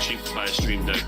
cheap to buy a Stream Deck.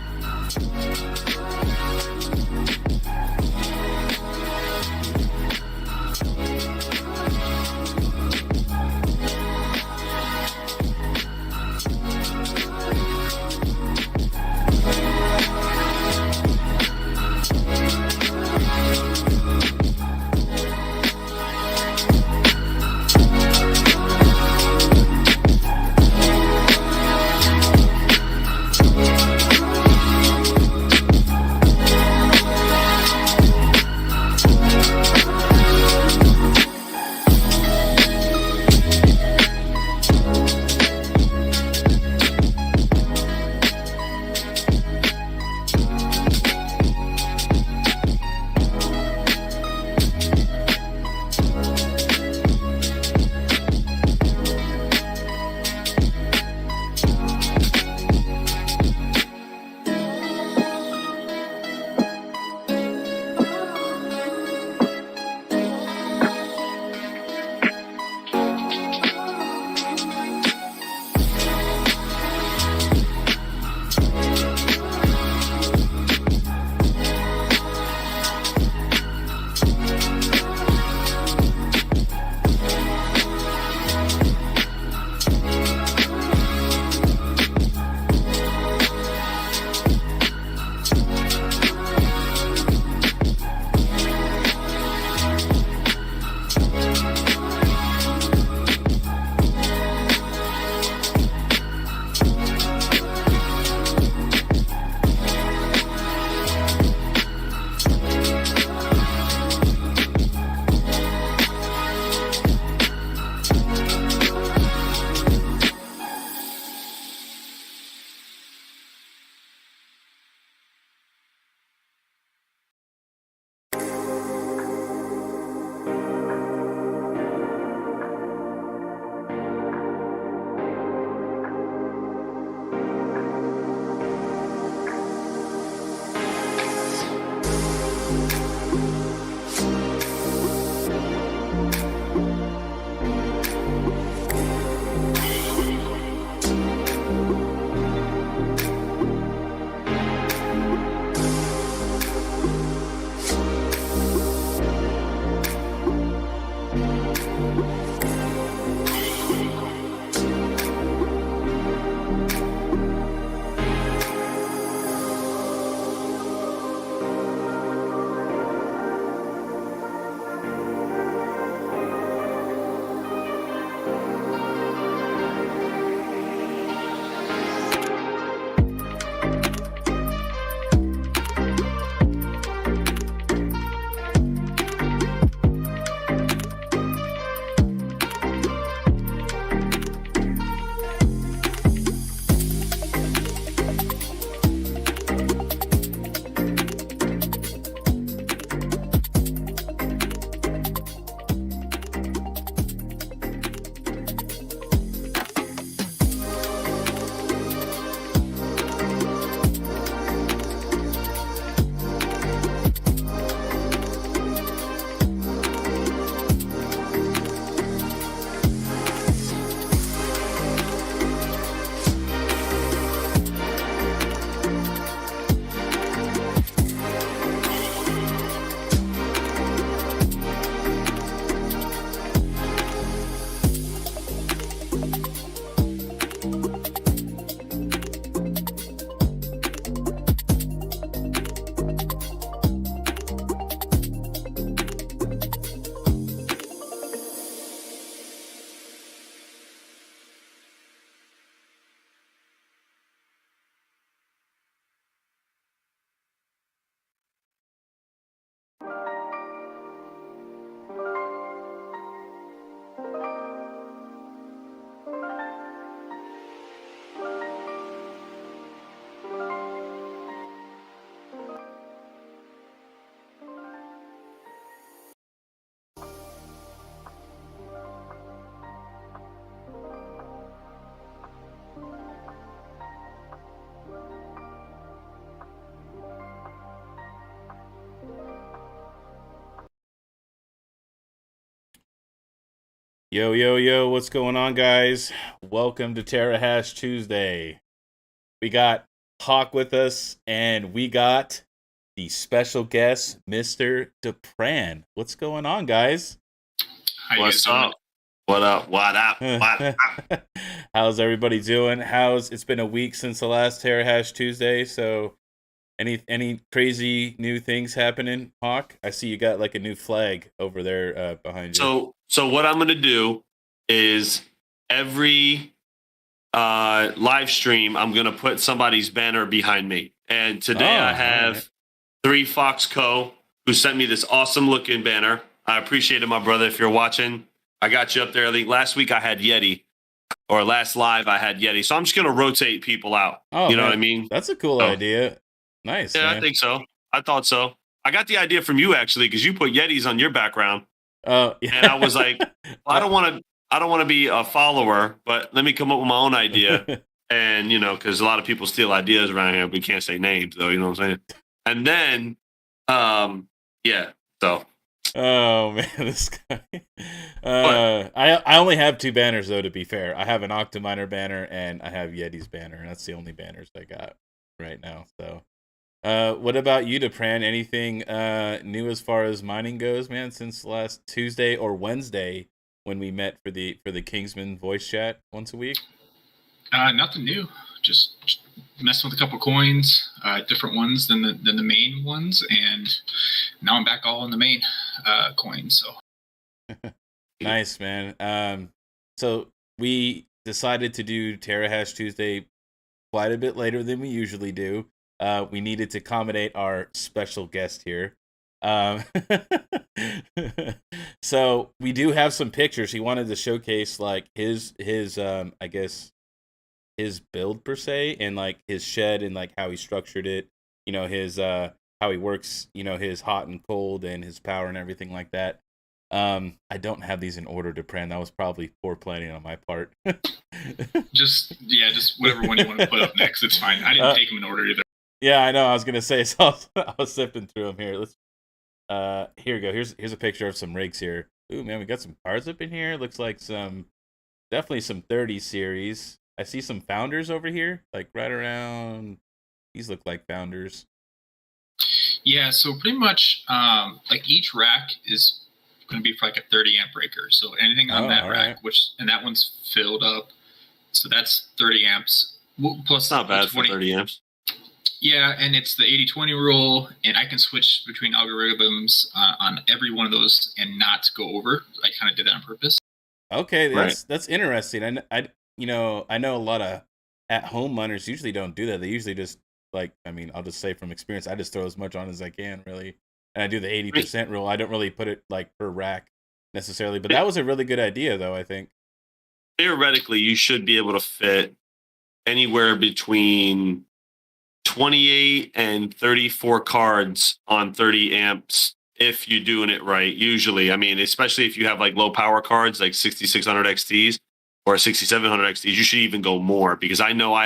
Yo, yo, yo, what's going on, guys? Welcome to Terahash Tuesday. We got Hawk with us, and we got the special guest, Mr. Dupran. What's going on, guys? How you guys doing? What up? What up? What up? How's everybody doing? It's been a week since the last Terahash Tuesday, so any crazy new things happening, Hawk? I see you got like a new flag over there behind you. So what I'm gonna do is every live stream I'm gonna put somebody's banner behind me. And today I have 3 Fox Co. who sent me this awesome looking banner. I appreciate it, my brother. If you're watching, I got you up there. Last week I had Yeti, or last live I had Yeti. So I'm just gonna rotate people out. Oh, you know man, what I mean? That's a cool idea. Nice. Yeah, man. I think so. I thought so. I got the idea from you actually, because you put Yetis on your background. Oh, yeah. And I was like, well, I don't want to be a follower, but let me come up with my own idea. And because a lot of people steal ideas around here. We can't say names though. You know what I'm saying? And then, yeah. So. Oh man, this guy. I only have 2 banners though. To be fair, I have an Octominer banner and I have Yeti's banner, and that's the only banners I got right now. So, what about you, Dupran? Anything new as far as mining goes, man? Since last Tuesday or Wednesday when we met for the Kingsman voice chat once a week. Nothing new. Just messing with a couple coins, different ones than the main ones, and now I'm back all on the main coins. So nice, man. So we decided to do Terahash Tuesday quite a bit later than we usually do. We needed to accommodate our special guest here. So we do have some pictures. He wanted to showcase like his I guess his build per se, and like his shed and like how he structured it, his how he works, his hot and cold and his power and everything like that. I don't have these in order, Dupran. That was probably poor planning on my part. just whatever one you want to put up next, it's fine. I didn't take them in order either. Yeah, I know. I was gonna say, so I was sifting through them here. Here we go. Here's a picture of some rigs here. Ooh, man, we got some cards up in here. Looks like definitely some 30 series. I see some founders over here, like right around. These look like founders. Yeah, so pretty much, like each rack is going to be for like a 30 amp breaker. So anything on that rack, and that one's filled up, so that's 30 amps. Plus, it's not bad 20, for 30 amps. Yeah, and it's the 80-20 rule, and I can switch between algorithms on every one of those and not go over. I kind of did that on purpose. Okay, that's interesting. I know a lot of at-home miners usually don't do that. They usually just I'll just say from experience, I just throw as much on as I can, really. And I do the 80% rule. I don't really put it like per rack necessarily, but that was a really good idea, though, I think. Theoretically, you should be able to fit anywhere between 28 and 34 cards on 30 amps if you're doing it right, usually. I mean, especially if you have like low power cards like 6600 XTs or 6700 XTs, you should even go more, because I know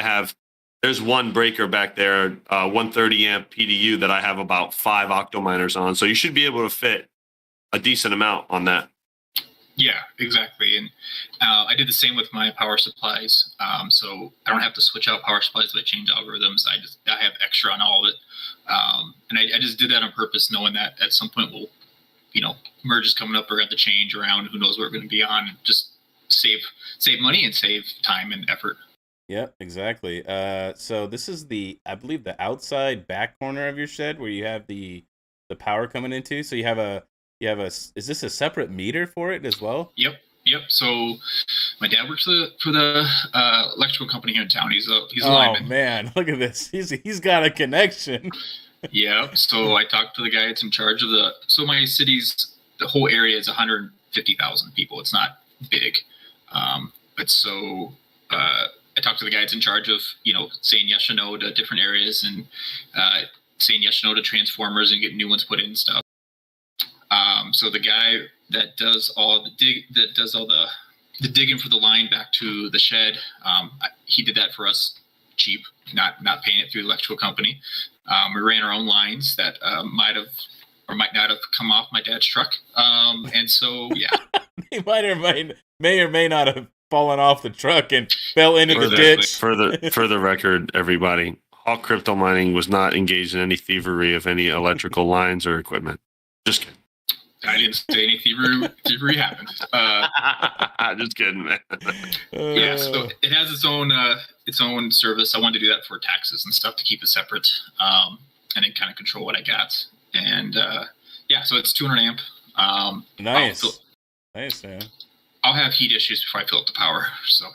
there's one breaker back there, 130 amp PDU, that I have about 5 octominers on. So you should be able to fit a decent amount on that. Yeah, exactly. And I did the same with my power supplies. So I don't have to switch out power supplies if I change algorithms. I have extra on all of it. And I just did that on purpose, knowing that at some point merge is coming up or got to change around. Who knows what we're going to be on? Just save money and save time and effort. Yep, exactly. So this is I believe the outside back corner of your shed where you have the power coming into. So you have is this a separate meter for it as well? Yep. So my dad works for the electrical company here in town. He's a lineman. Oh man, look at this. He's got a connection. Yeah. So I talked to the guy that's in charge of so my city's, the whole area is 150,000 people. It's not big. But so I talked to the guy that's in charge of, saying yes or no to different areas, and saying yes or no to transformers and getting new ones put in and stuff. So the guy that does all the digging for the line back to the shed, he did that for us cheap, not paying it through the electrical company. We ran our own lines that might have or might not have come off my dad's truck. And so, yeah. They may or may not have fallen off the truck and fell into the ditch. For the record, everybody, Hawk Crypto Mining was not engaged in any thievery of any electrical lines or equipment. Just kidding. I didn't say any thievery happened. Just kidding, man. Yeah, so it has its own service. I wanted to do that for taxes and stuff to keep it separate, and then kind of control what I got. And yeah, so it's 200 amp. Nice, nice, man. I'll have heat issues before I fill up the power. So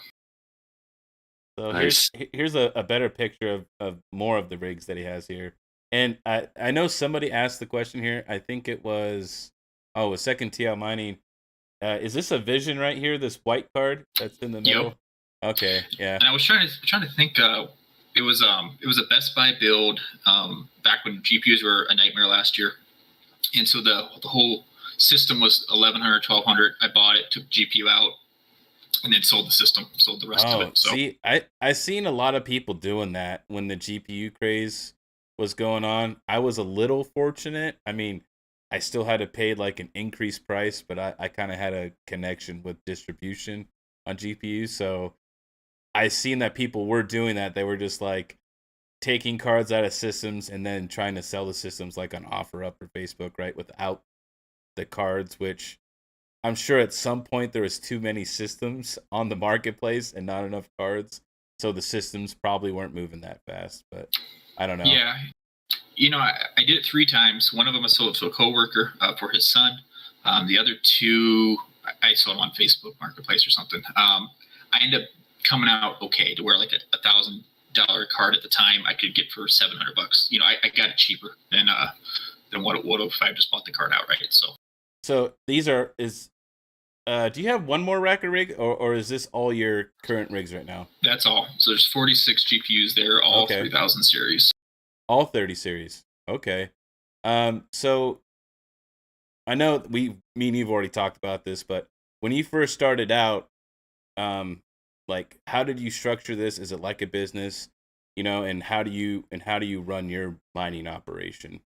nice. Here's a better picture of more of the rigs that he has here. And I know somebody asked the question here. I think it was a second TL Mining. Is this a Vision right here? This white card that's in the middle. Yep. Okay, yeah. And I was trying to think. It was a Best Buy build back when GPUs were a nightmare last year, and so the whole system was 1100, 1200. I bought it, took GPU out, and then sold the system, sold the rest of it. So see, I seen a lot of people doing that when the GPU craze was going on. I was a little fortunate. I mean, I still had to pay like an increased price, but I kind of had a connection with distribution on GPUs. So I seen that people were doing that. They were just like taking cards out of systems and then trying to sell the systems like on OfferUp or Facebook, right? Without the cards, which I'm sure at some point there was too many systems on the marketplace and not enough cards. So the systems probably weren't moving that fast, but I don't know. Yeah. I did it 3 times. One of them I sold to a coworker for his son. The other 2, I sold them on Facebook Marketplace or something. I ended up coming out okay to where like a $1,000 card at the time I could get for $700. I got it cheaper than what it would have if I just bought the card outright. So these do you have one more rack of rig, or is this all your current rigs right now? That's all. So there's 46 GPUs there, all 3000 series. All 30 series. Okay. So I know me and you've already talked about this, but when you first started out, like how did you structure this? Is it like a business? And how do you run your mining operation?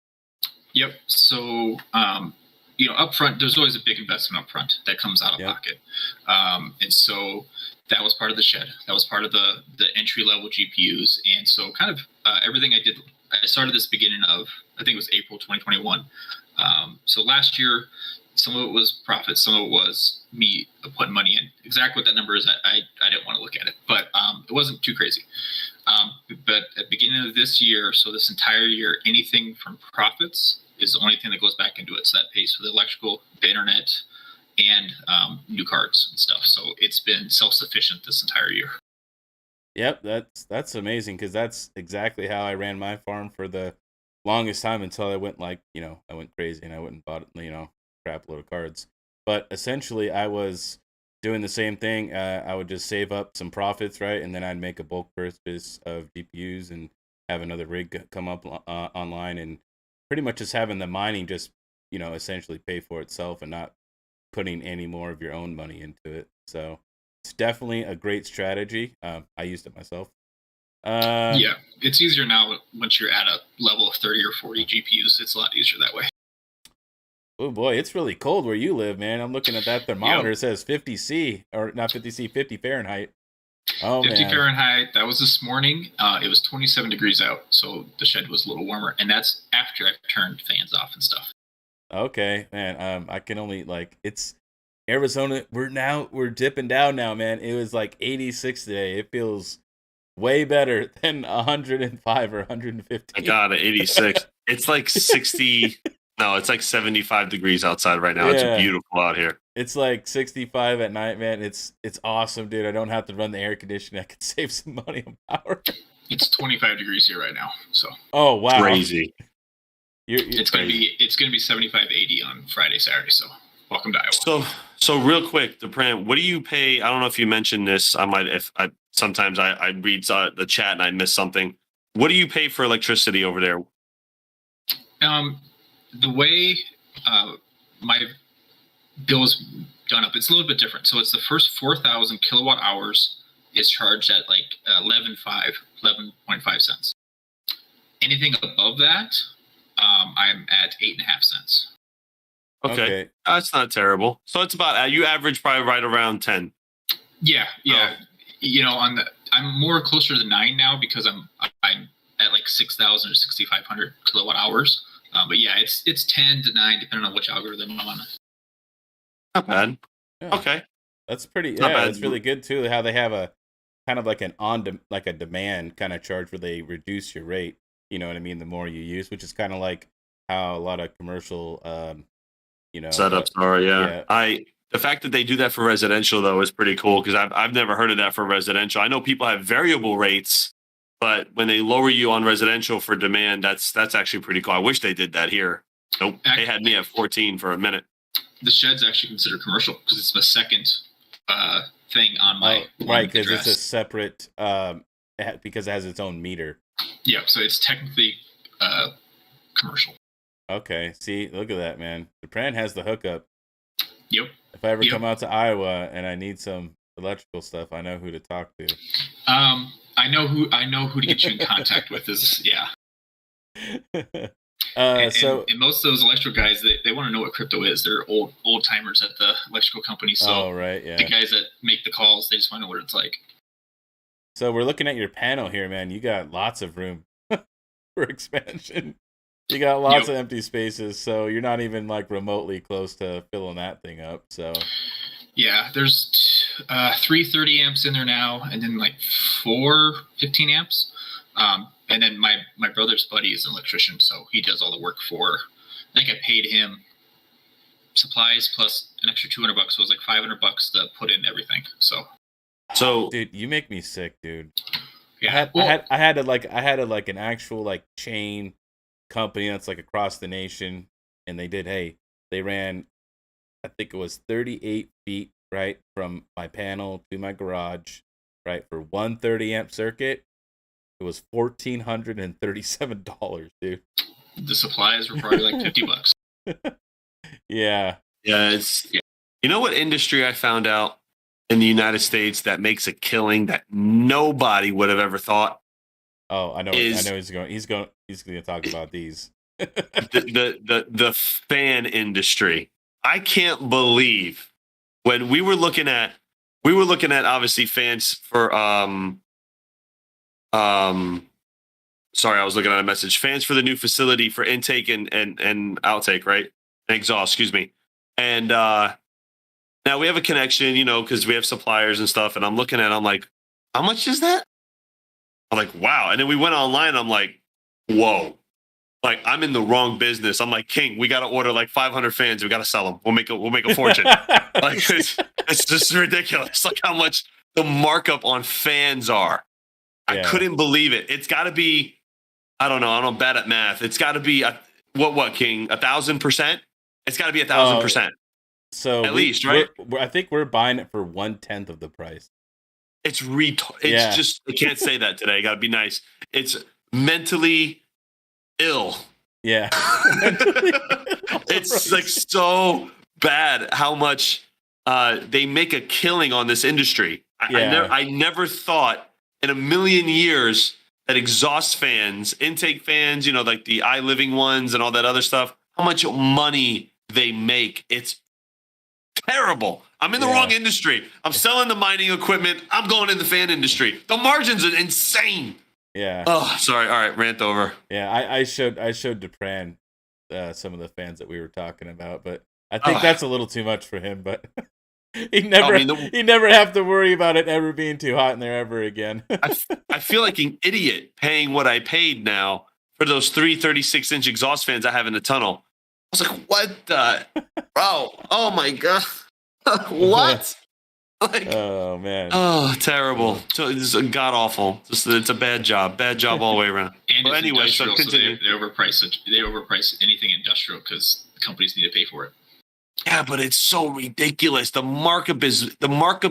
Yep. So upfront, there's always a big investment upfront that comes out of pocket. And so that was part of the shed. That was part of the entry level GPUs. And so kind of everything I did, I started this beginning of, I think it was April 2021. So last year, some of it was profit, some of it was me putting money in. Exactly what that number is, I didn't want to look at it, but it wasn't too crazy. But at the beginning of this year, so this entire year, anything from profits is the only thing that goes back into it. So that pays for the electrical, the internet, and new cards and stuff. So it's been self-sufficient this entire year. Yep, that's amazing, because that's exactly how I ran my farm for the longest time until I went I went crazy and I went and bought crap load of cards. But essentially, I was doing the same thing. I would just save up some profits, right, and then I'd make a bulk purchase of GPUs and have another rig come up online, and pretty much just having the mining just essentially pay for itself and not putting any more of your own money into it. So it's definitely a great strategy. I used it myself. Yeah, it's easier now once you're at a level of 30 or 40 GPUs. It's a lot easier that way. Oh boy, it's really cold where you live, man. I'm looking at that thermometer. It says 50 C, or not 50 C, 50 Fahrenheit. Oh, 50 man. Fahrenheit. That was this morning. It was 27 degrees out, so the shed was a little warmer, and that's after I've turned fans off and stuff. Okay, man. I can only it's Arizona. We're dipping down now, man. It was like 86 today. It feels way better than 105 or 150. I got it, 86. It's like 60. No, it's like 75 degrees outside right now. Yeah. It's beautiful out here. It's like 65 at night, man. It's awesome, dude. I don't have to run the air conditioning. I can save some money on power. It's 25 degrees here right now. So. Oh wow. Crazy. It's gonna be 75, 80 on Friday, Saturday. So welcome to Iowa. So real quick, DePran, what do you pay? I don't know if you mentioned this. Sometimes I read the chat and I miss something. What do you pay for electricity over there? The way my bill's done up, it's a little bit different. So it's the first 4,000 kilowatt hours is charged at like 11.5 cents. Anything above that, I'm at 8.5 cents. Okay. That's not terrible. So it's about, you average probably right around 10. Yeah. I'm more closer to 9 now because I'm at like like 6,000 or 6,500 kilowatt hours. But yeah, it's 10 to 9 depending on which algorithm I'm on. Not bad. Yeah. Okay. That's pretty. Not Yeah, bad. that's really good too. How they have a kind of like like a demand kind of charge where they reduce your rate. You know what I mean? The more you use, which is kind of like how a lot of commercial, Setups are. yeah. The fact that they do that for residential though is pretty cool because I've never heard of that for residential. I know people have variable rates, but when they lower you on residential for demand, that's actually pretty cool. I wish they did that here. Nope, they had me at 14 for a minute. The shed's actually considered commercial because it's the second thing on my right, because it's a separate because it has its own meter. Yeah, so it's technically commercial. Okay, see, look at that, man. Dupran has the hookup. Yep. If I ever come out to Iowa and I need some electrical stuff, I know who to talk to. I know who to get you in contact with. And most of those electrical guys, they want to know what crypto is. They're old timers at the electrical company. So right, yeah. The guys that make the calls, they just want to know what it's like. So we're looking at your panel here, man. You got lots of room for expansion. You got lots of empty spaces, so you're not even like remotely close to filling that thing up. So yeah, there's 3 30 amps in there now, and then like 4 15 amps. And then my brother's buddy is an electrician, so he does all the work for. I think I paid him supplies plus an extra $200, so it was like $500 to put in everything. So dude, you make me sick, dude. Yeah, I had an actual like chain company that's like across the nation, and they ran, I think it was 38 feet right from my panel to my garage, right, for one 30 amp circuit. It was $1,437, dude. The supplies were probably like $50. Yeah. You know what industry I found out in the United States that makes a killing that nobody would have ever thought? Oh, I know he's going to talk about these. the fan industry. I can't believe when we were looking at obviously fans for sorry, I was looking at a message. Fans for the new facility for intake and outtake, right? And exhaust, excuse me. And now we have a connection, because we have suppliers and stuff. And I'm looking at it, I'm like, how much is that? I'm like, wow. And then we went online and I'm like, whoa. Like, I'm in the wrong business. I'm like, King, we got to order like 500 fans. We got to sell them. We'll make a fortune. Like, it's just ridiculous. Like how much the markup on fans are. I couldn't believe it. It's got to be, I don't know. I'm bad at math. It's got to be what King? 1,000%? It's got to be 1,000%. So at least, right? I think we're buying it for 1/10 of the price. It's just, I can't say that today. Got to be nice. It's mentally ill. Yeah. It's like so bad how much they make a killing on this industry. I never thought in a million years that exhaust fans, intake fans, like the iLiving ones and all that other stuff, how much money they make. It's terrible. I'm in the wrong industry. I'm selling the mining equipment. I'm going in the fan industry. The margins are insane. Yeah. Oh, sorry. All right, rant over. Yeah, I showed Dupran some of the fans that we were talking about, but I think that's a little too much for him. But he never have to worry about it ever being too hot in there ever again. I feel like an idiot paying what I paid now for those 3 36-inch exhaust fans I have in the tunnel. I was like, what the? Bro, oh my God. What? Like, oh, man. Oh, terrible. So it's god-awful. It's a bad job. Bad job all the way around. And well, anyway, so continue. They overprice anything industrial because the companies need to pay for it. Yeah, but it's so ridiculous. The markup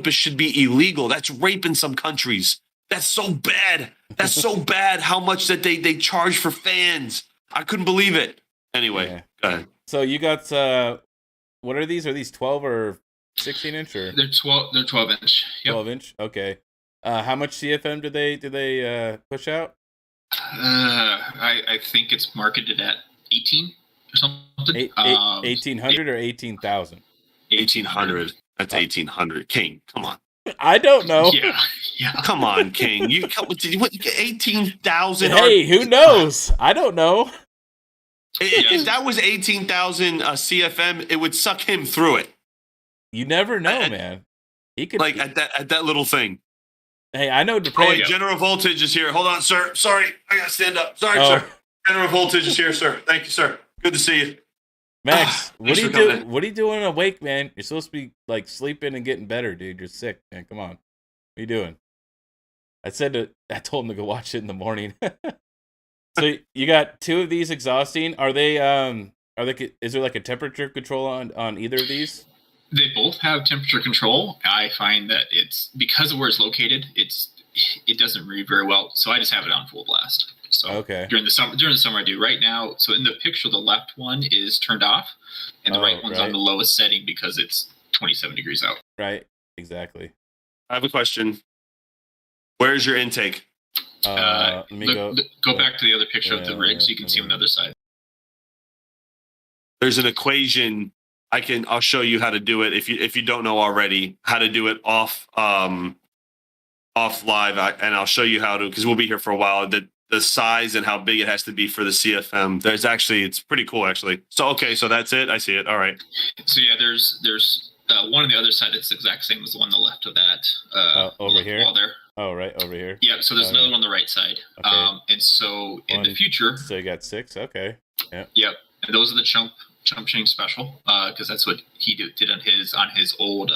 should be illegal. That's rape in some countries. That's so bad. That's so bad how much that they charge for fans. I couldn't believe it. Anyway, go ahead. So you got what are these? Are these 12 or 16 inch or? They're 12 inch. Yep. 12 inch. Okay. How much CFM do they push out? I think it's marketed at 18 or something. 1,800 or 18,000? 1,800. That's 1,800. King, come on. I don't know. Yeah. Come on, King. You get 18,000. Hey, who knows? I don't know. If that was 18,000 CFM, it would suck him through it. You never know, man. He could at that little thing. Hey, I know to Oh, pay. wait, General Voltage is here. Hold on, sir. Sorry, I gotta stand up. Sorry, sir. General Voltage is here, sir. Thank you, sir. Good to see you. Max, what are you doing? What are you doing awake, man? You're supposed to be like sleeping and getting better, dude. You're sick, man. Come on. What are you doing? I told him to go watch it in the morning. So you got 2 of these exhausting. Are they is there like a temperature control on either of these? They both have temperature control. I find that it's because of where it's located, it doesn't read very well. So I just have it on full blast. So okay. During the summer I do. Right now, so in the picture, the left one is turned off, and the right one's on the lowest setting because it's 27 degrees out. Right. Exactly. I have a question. Where's your intake? Let me go back to the other picture of the rig so you can see on the other side. There's an equation. I'll show you how to do it if you don't know already how to do it off live, and I'll show you how to, because we'll be here for a while. The size and how big it has to be for the CFM. It's pretty cool actually. So that's it. I see it. All right. So yeah, there's one on the other side that's the exact same as the one on the left of that. Over here. Wall there. Oh, right over here. Yeah. So there's another one on the right side. Okay. And so in the future. So you got 6. Okay. Yeah. Yep. And those are the chump change special, because that's what he did on his old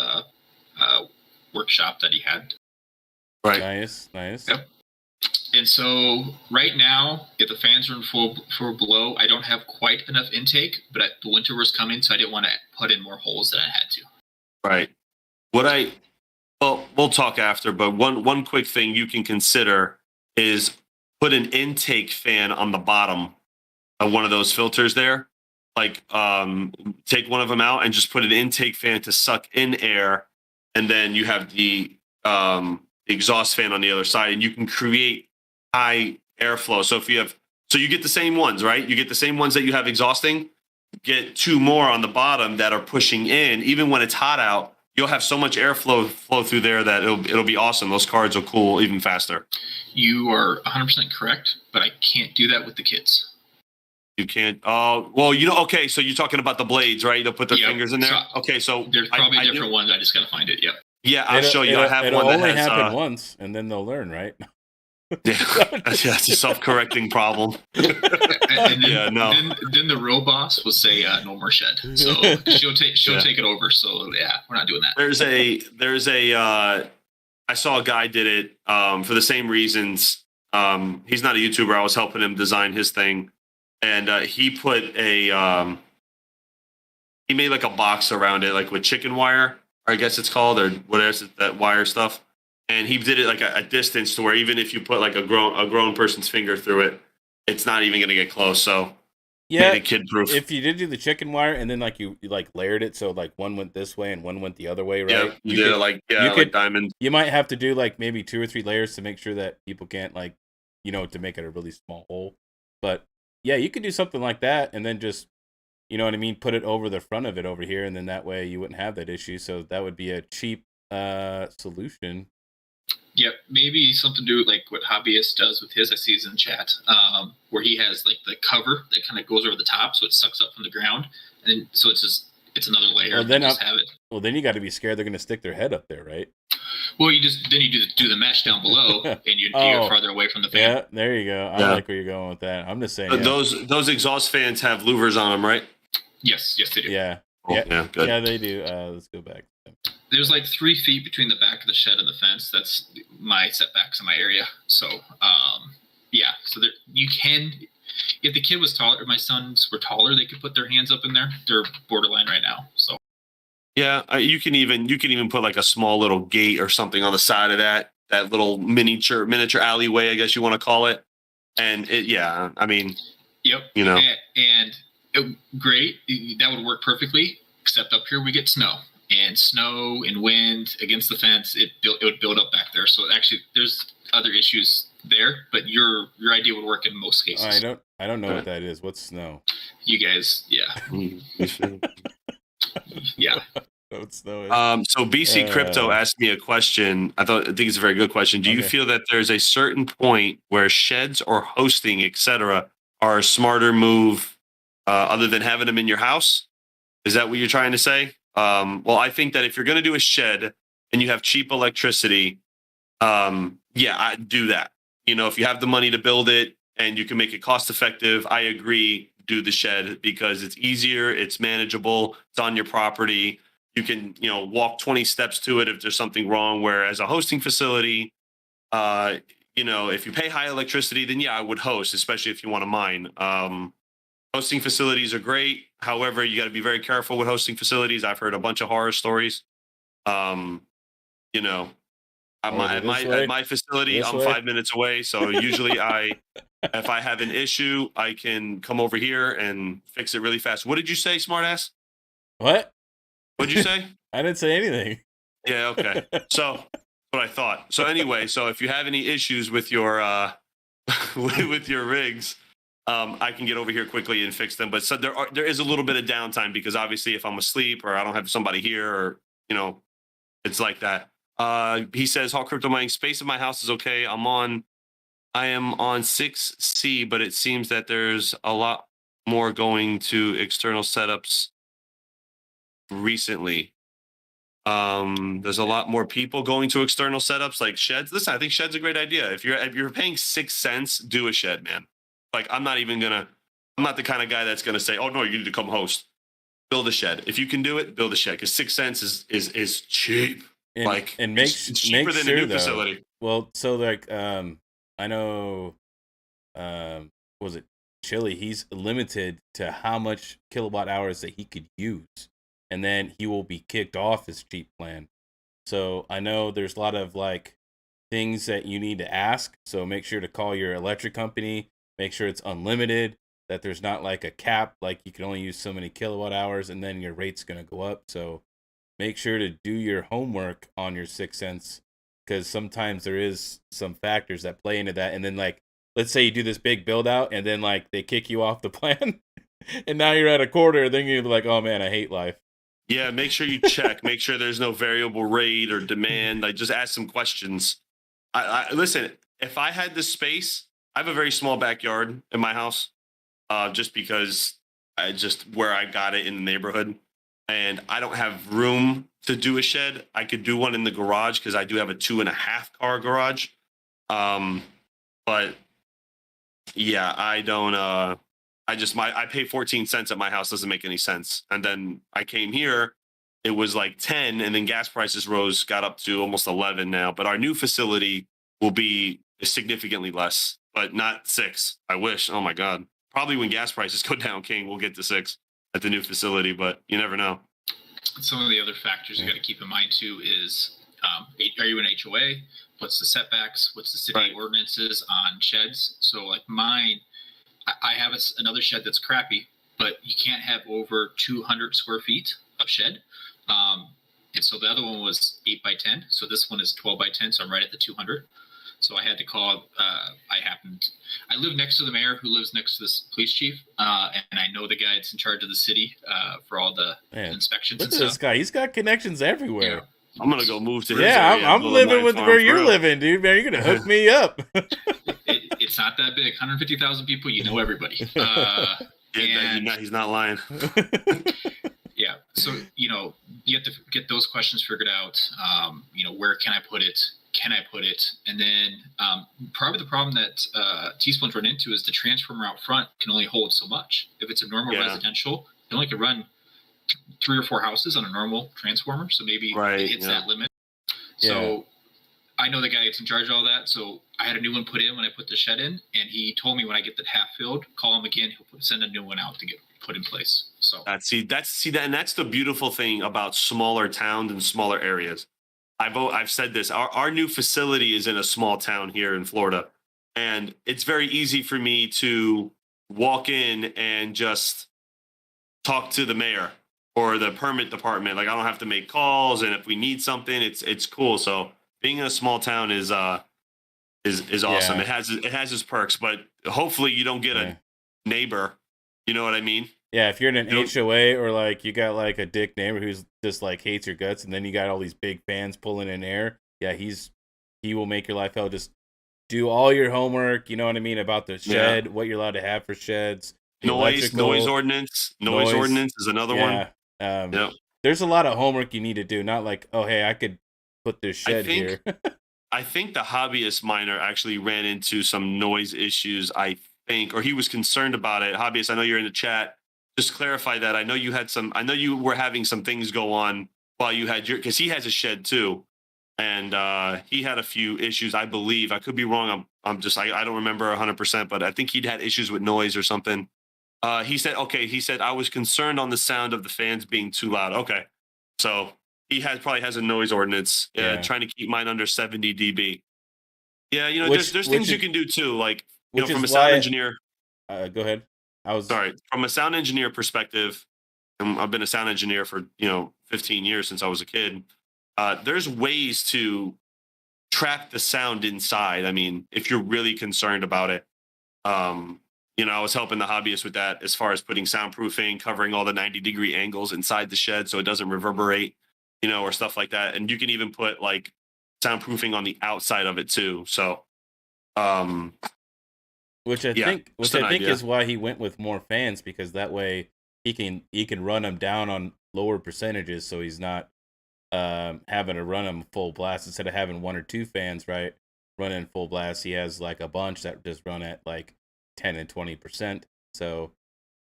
workshop that he had. Right. Nice. Yep. And so right now, if the fans are in full blow, I don't have quite enough intake, but the winter was coming, so I didn't want to put in more holes than I had to. Right. We'll talk after, but one quick thing you can consider is put an intake fan on the bottom of one of those filters there. Like, take one of them out and just put an intake fan to suck in air, and then you have the exhaust fan on the other side, and you can create high airflow. So you get the same ones, right? You get the same ones that you have exhausting. Get 2 more on the bottom that are pushing in. Even when it's hot out, you'll have so much airflow through there that it'll be awesome. Those cards will cool even faster. You are 100% correct, but I can't do that with the kids. You can't. Well, okay. So you're talking about the blades, right? They'll put their fingers in there. So there's probably a different one. I just gotta find it. Yep. Yeah, I'll show you. I have one that only has. Happen once, and then they'll learn, right? Yeah, that's a self-correcting problem. Then the real boss will say no more shed. So she'll take it over. So yeah, we're not doing that. There's a I saw a guy did it for the same reasons. He's not a YouTuber. I was helping him design his thing. And he put he made like a box around it, like with chicken wire, or I guess it's called, or whatever, that wire stuff. And he did it like a distance to where even if you put like a grown person's finger through it, it's not even going to get close. So yeah, made it kid proof. If you did do the chicken wire and then like you like layered it, so like one went this way and one went the other way, right? Yeah, like diamond. You might have to do like maybe 2 or 3 layers to make sure that people can't to make it a really small hole. But yeah, you could do something like that and then just, you know what I mean, put it over the front of it over here, and then that way you wouldn't have that issue. So that would be a cheap solution. Yep, maybe something to do with like what Hobbyist does with his. I see he's in chat, where he has like the cover that kind of goes over the top, so it sucks up from the ground, and then, so it's another layer. Well, then have it. Well, then you got to be scared they're going to stick their head up there, right? Well, you do the mesh down below, and you go farther away from the fan. Yeah, there you go. I like where you're going with that. I'm just saying. Those exhaust fans have louvers on them, right? Yes, they do. Yeah. Yeah, good. Yeah, they do. Let's go back. There's like 3 feet between the back of the shed and the fence. That's my setbacks in my area. So, yeah. So there, you can, if the kid was taller, my sons were taller, they could put their hands up in there. They're borderline right now. So. Yeah, you can even put like a small little gate or something on the side of that little miniature alleyway, I guess you want to call it. And I mean, yep. Great. That would work perfectly. Except up here we get snow and wind against the fence. It would build up back there. So actually, there's other issues there. But your idea would work in most cases. I don't know what that is. What's snow? You guys, yeah. Yeah. Don't snow it. So BC Crypto asked me a question. I think it's a very good question. Do you feel that there's a certain point where sheds or hosting, etc., are a smarter move other than having them in your house? Is that what you're trying to say? Well, I think that if you're going to do a shed and you have cheap electricity, yeah, I do that. You know, if you have the money to build it and you can make it cost effective, I agree, do the shed because it's easier, it's manageable, it's on your property. You can, you know, walk 20 steps to it if there's something wrong. Whereas a hosting facility, you know, if you pay high electricity, then yeah, I would host, especially if you want to mine. Hosting facilities are great. However, you got to be very careful with hosting facilities. I've heard a bunch of horror stories. You know, at my facility, I'm 5 minutes away. So usually if I have an issue, I can come over here and fix it really fast. What did you say, smartass? What? What'd you say? I didn't say anything. Yeah, okay. So what I thought. So anyway, so if you have any issues with your with your rigs, I can get over here quickly and fix them. But so there is a little bit of downtime because obviously if I'm asleep or I don't have somebody here or you know, it's like that. He says Hawk Crypto Mining space in my house is okay. I am on 6C, but it seems that there's a lot more going to external setups recently. There's a lot more people going to external setups like sheds. Listen, I think shed's a great idea. If you're paying 6 cents, do a shed, man. Like I'm not the kind of guy that's gonna say, oh no, you need to come host. Build a shed. If you can do it, build a shed because 6 cents is cheap. And it's cheaper than a new facility. Well, so like I know was it Chili? He's limited to how much kilowatt hours that he could use. And then he will be kicked off his cheap plan. So I know there's a lot of like things that you need to ask. So make sure to call your electric company. Make sure it's unlimited. That there's not like a cap, like you can only use so many kilowatt hours, and then your rate's gonna go up. So make sure to do your homework on your 6 cents, because sometimes there is some factors that play into that. And then like, let's say you do this big build out, and then like they kick you off the plan, and now you're at a quarter. Then you're like, oh man, I hate life. Yeah, make sure you check. Make sure there's no variable rate or demand. Like, just ask some questions. I listen. If I had the space, I have a very small backyard in my house, just because where I got it in the neighborhood, and I don't have room to do a shed. I could do one in the garage because I do have a 2.5 car garage. But yeah, I don't. I pay 14 cents at my house. Doesn't make any sense. And then I came here, it was like 10, and then gas prices got up to almost 11 now. But our new facility will be significantly less, but not 6. I wish. Oh my God. Probably when gas prices go down, King, we'll get to 6 at the new facility, but you never know. Some of the other factors you got to keep in mind too is, are you an HOA? What's the setbacks? What's the city ordinances on sheds? So like mine, I have another shed that's crappy, but you can't have over 200 square feet of shed. And so the other one was 8 by 10. So this one is 12 by 10. So I'm right at the 200. So I had to call. I live next to the mayor, who lives next to this police chief, and I know the guy that's in charge of the city for all the inspections. Look at this guy; he's got connections everywhere. Yeah. I'm gonna go move to his area. I'm living with where you're living, dude. Man, you're gonna hook me up. It's not that big. 150,000 people. You know everybody. He's not lying. Yeah. So you have to get those questions figured out. Where can I put it? Can I put it? And then probably the problem that T-Spoon's run into is the transformer out front can only hold so much. If it's a normal residential, it only can run 3 or 4 houses on a normal transformer. So maybe it hits that limit. So I know the guy that's in charge of all that. So I had a new one put in when I put the shed in, and he told me when I get that half filled, call him again. He'll send a new one out to get put in place. So that's the beautiful thing about smaller towns and smaller areas. I've said this. Our new facility is in a small town here in Florida, and it's very easy for me to walk in and just talk to the mayor or the permit department. Like I don't have to make calls, and if we need something, it's cool. So being in a small town is awesome. It has its perks, but hopefully you don't get a neighbor. You know what I mean? Yeah, if you're in an You know, HOA or like you got like a dick neighbor who's just like hates your guts, and then you got all these big fans pulling in air. Yeah, he will make your life hell. Just do all your homework. You know what I mean about the yeah. shed, what you're allowed to have for sheds, the Noise electrical ordinance. Noise noise. ordinance is another one. Yeah, um, Yep. there's a lot of homework you need to do. Not like, oh hey, I could put this I shed think here. I think the hobbyist miner actually ran into some noise issues, I think, or he was concerned about it. Hobbyist, I know you're in the chat. Just clarify that. I know you were having some things go on while you had because he has a shed too. And he had a few issues, I believe. I could be wrong. I don't remember 100%, but I think he'd had issues with noise or something. He said, I was concerned on the sound of the fans being too loud. Okay. So probably has a noise ordinance, Yeah. trying to keep mine under 70 dB. Yeah, there's Which things you can do too. Like, which from is a sound why. engineer, Go ahead. from a sound engineer perspective, and I've been a sound engineer for, 15 years since I was a kid. There's ways to track the sound inside. I mean, if you're really concerned about it, I was helping the hobbyist with that as far as putting soundproofing, covering all the 90-degree angles inside the shed so it doesn't reverberate, or stuff like that. And you can even put like soundproofing on the outside of it too. So, which I yeah, think just an idea. is why he went with more fans, because that way he can run them down on lower percentages, so he's not having to run them full blast instead of having one or two fans, right? Running full blast. He has like a bunch that just run at like 10 and 20%. So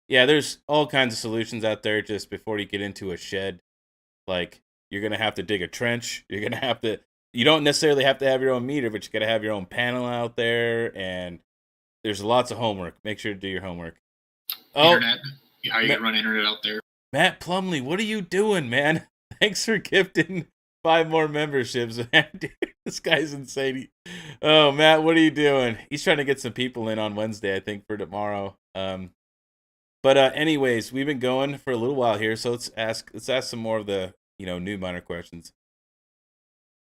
yeah, there's all kinds of solutions out there. Just before you get into a shed, like you're gonna have to dig a trench. You're gonna have to. You don't necessarily have to have your own meter, but you gotta have your own panel out there, and there's lots of homework. Make sure to do your homework. Internet. How you gonna run internet out there? Matt Plumley, what are you doing, man? Thanks for gifting 5 more memberships, man. Dude, this guy's insane. Oh, Matt, what are you doing? He's trying to get some people in on Wednesday, I think, for tomorrow. But anyways, we've been going for a little while here, so let's ask some more of the new miner questions.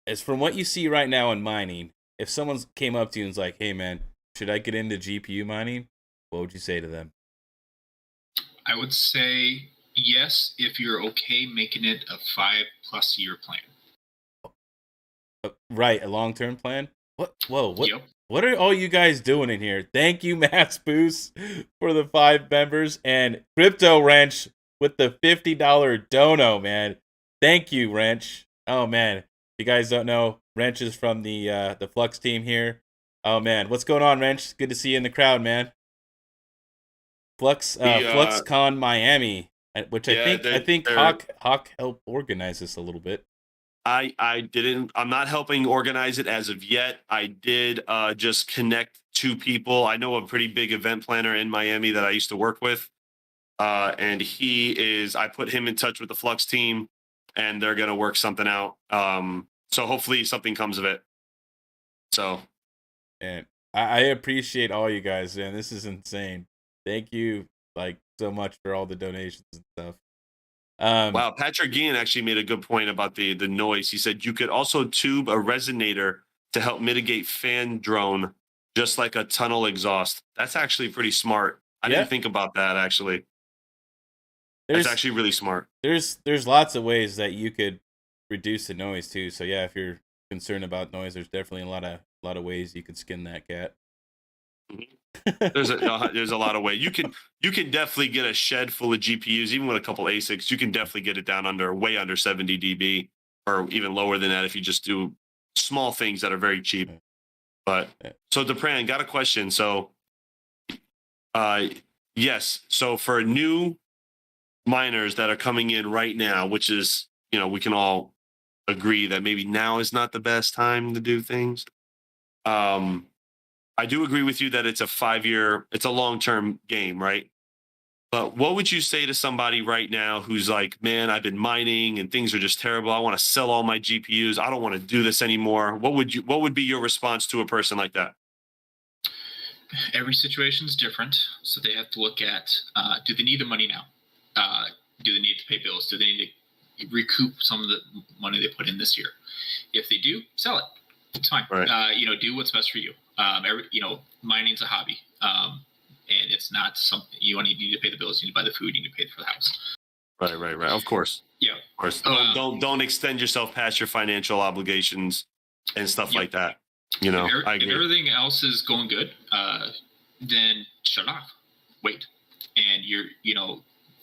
As from what you see right now in mining, if someone came up to you and was like, "Hey, man, should I get into GPU mining?" What would you say to them? I would say yes, if you're okay making it a 5+ year plan. Right, a long-term plan? What? Whoa, what? Yep. What are all you guys doing in here? Thank you, Matt's Boost, for the 5 members, and Crypto Wrench with the $50 dono, man. Thank you, Wrench. Oh man, if you guys don't know, Wrench is from the Flux team here. Oh man, what's going on, Wrench? Good to see you in the crowd, man. FluxCon Miami, which I think Hawk helped organize this a little bit. I'm not helping organize it as of yet. I did just connect 2 people. I know a pretty big event planner in Miami that I used to work with. And I put him in touch with the Flux team, and they're going to work something out. So hopefully something comes of it. So. And I appreciate all you guys, man. This is insane. Thank you so much for all the donations and stuff. Wow, Patrick Guillen actually made a good point about the noise. He said you could also tube a resonator to help mitigate fan drone, just like a tunnel exhaust. That's actually pretty smart. I didn't think about that, actually. That's actually really smart. There's lots of ways that you could reduce the noise too. So yeah, if you're concerned about noise, there's definitely a lot of ways you could skin that cat. There's a lot of ways you can definitely get a shed full of GPUs, even with a couple ASICs. You can definitely get it down way under 70 dB, or even lower than that if you just do small things that are very cheap. But so Depran, got a question. So, yes. So for new miners that are coming in right now, which is we can all agree that maybe now is not the best time to do things. I do agree with you that it's a long-term game, right? But what would you say to somebody right now who's like, man, I've been mining and things are just terrible. I want to sell all my GPUs. I don't want to do this anymore. What would be your response to a person like that? Every situation is different. So they have to look at, do they need the money now? Do they need to pay bills? Do they need to recoup some of the money they put in this year? If they do, sell it. It's fine. Right. Do what's best for you. Mining's a hobby, and and it's not something you need to pay the bills, you need to buy the food, you need to pay for the house. Right. Of course. Yeah. Of course. Don't extend yourself past your financial obligations and stuff like that. You know, if everything else is going good, then shut off. Wait. And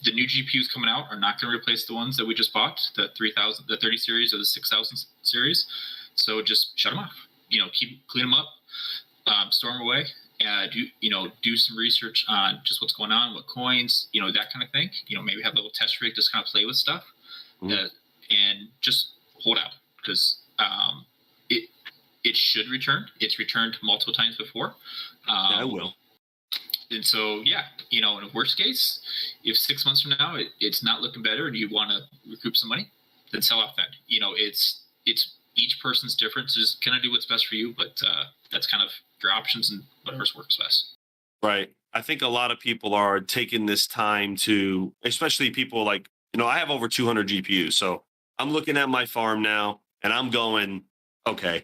the new GPUs coming out are not going to replace the ones that we just bought, the 30 series or the 6000 series. So just shut them off. Clean them up, store them away. Do some research on just what's going on, what coins, that kind of thing. Maybe have a little test rig, just kind of play with stuff, and just hold out, because it should return. It's returned multiple times before. I will. And so, in a worst case, if 6 months from now it's not looking better and you want to recoup some money, then sell off then. It's each person's different. So just kind of do what's best for you, but that's kind of your options and whatever works best. Right. I think a lot of people are taking this time to, especially people like, I have over 200 GPUs. So I'm looking at my farm now and I'm going, okay,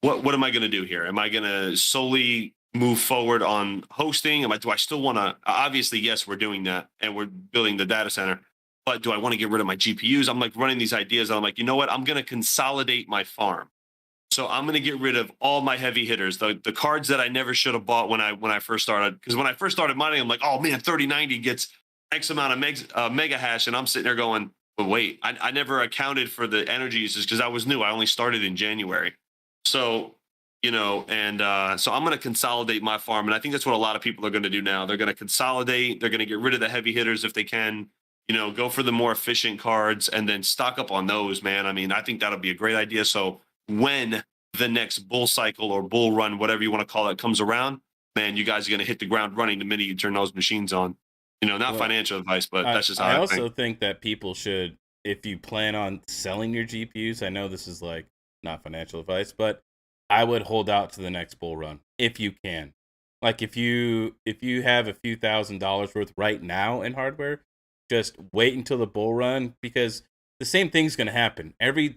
what am I going to do here? Am I going to solely move forward on hosting? Do I still want to, obviously, yes, we're doing that and we're building the data center, but do I want to get rid of my GPUs? I'm like running these ideas and I'm like, you know what? I'm going to consolidate my farm. So I'm going to get rid of all my heavy hitters, the cards that I never should have bought when I first started. Because when I first started mining, I'm like, oh man, 3090 gets X amount of mega hash. And I'm sitting there going, but wait, I never accounted for the energy uses because I was new. I only started in January. So, so I'm going to consolidate my farm. And I think that's what a lot of people are going to do now. They're going to consolidate. They're going to get rid of the heavy hitters if they can, go for the more efficient cards and then stock up on those, man. I mean, I think that'll be a great idea. So when the next bull cycle or bull run, whatever you want to call it, comes around, man, you guys are going to hit the ground running the minute you turn those machines on. Not financial advice, but that's just how I also think that people should, if you plan on selling your GPUs, I know this is like not financial advice, but I would hold out to the next bull run if you can. Like if you have a few $1,000s worth right now in hardware, just wait until the bull run, because the same thing's going to happen every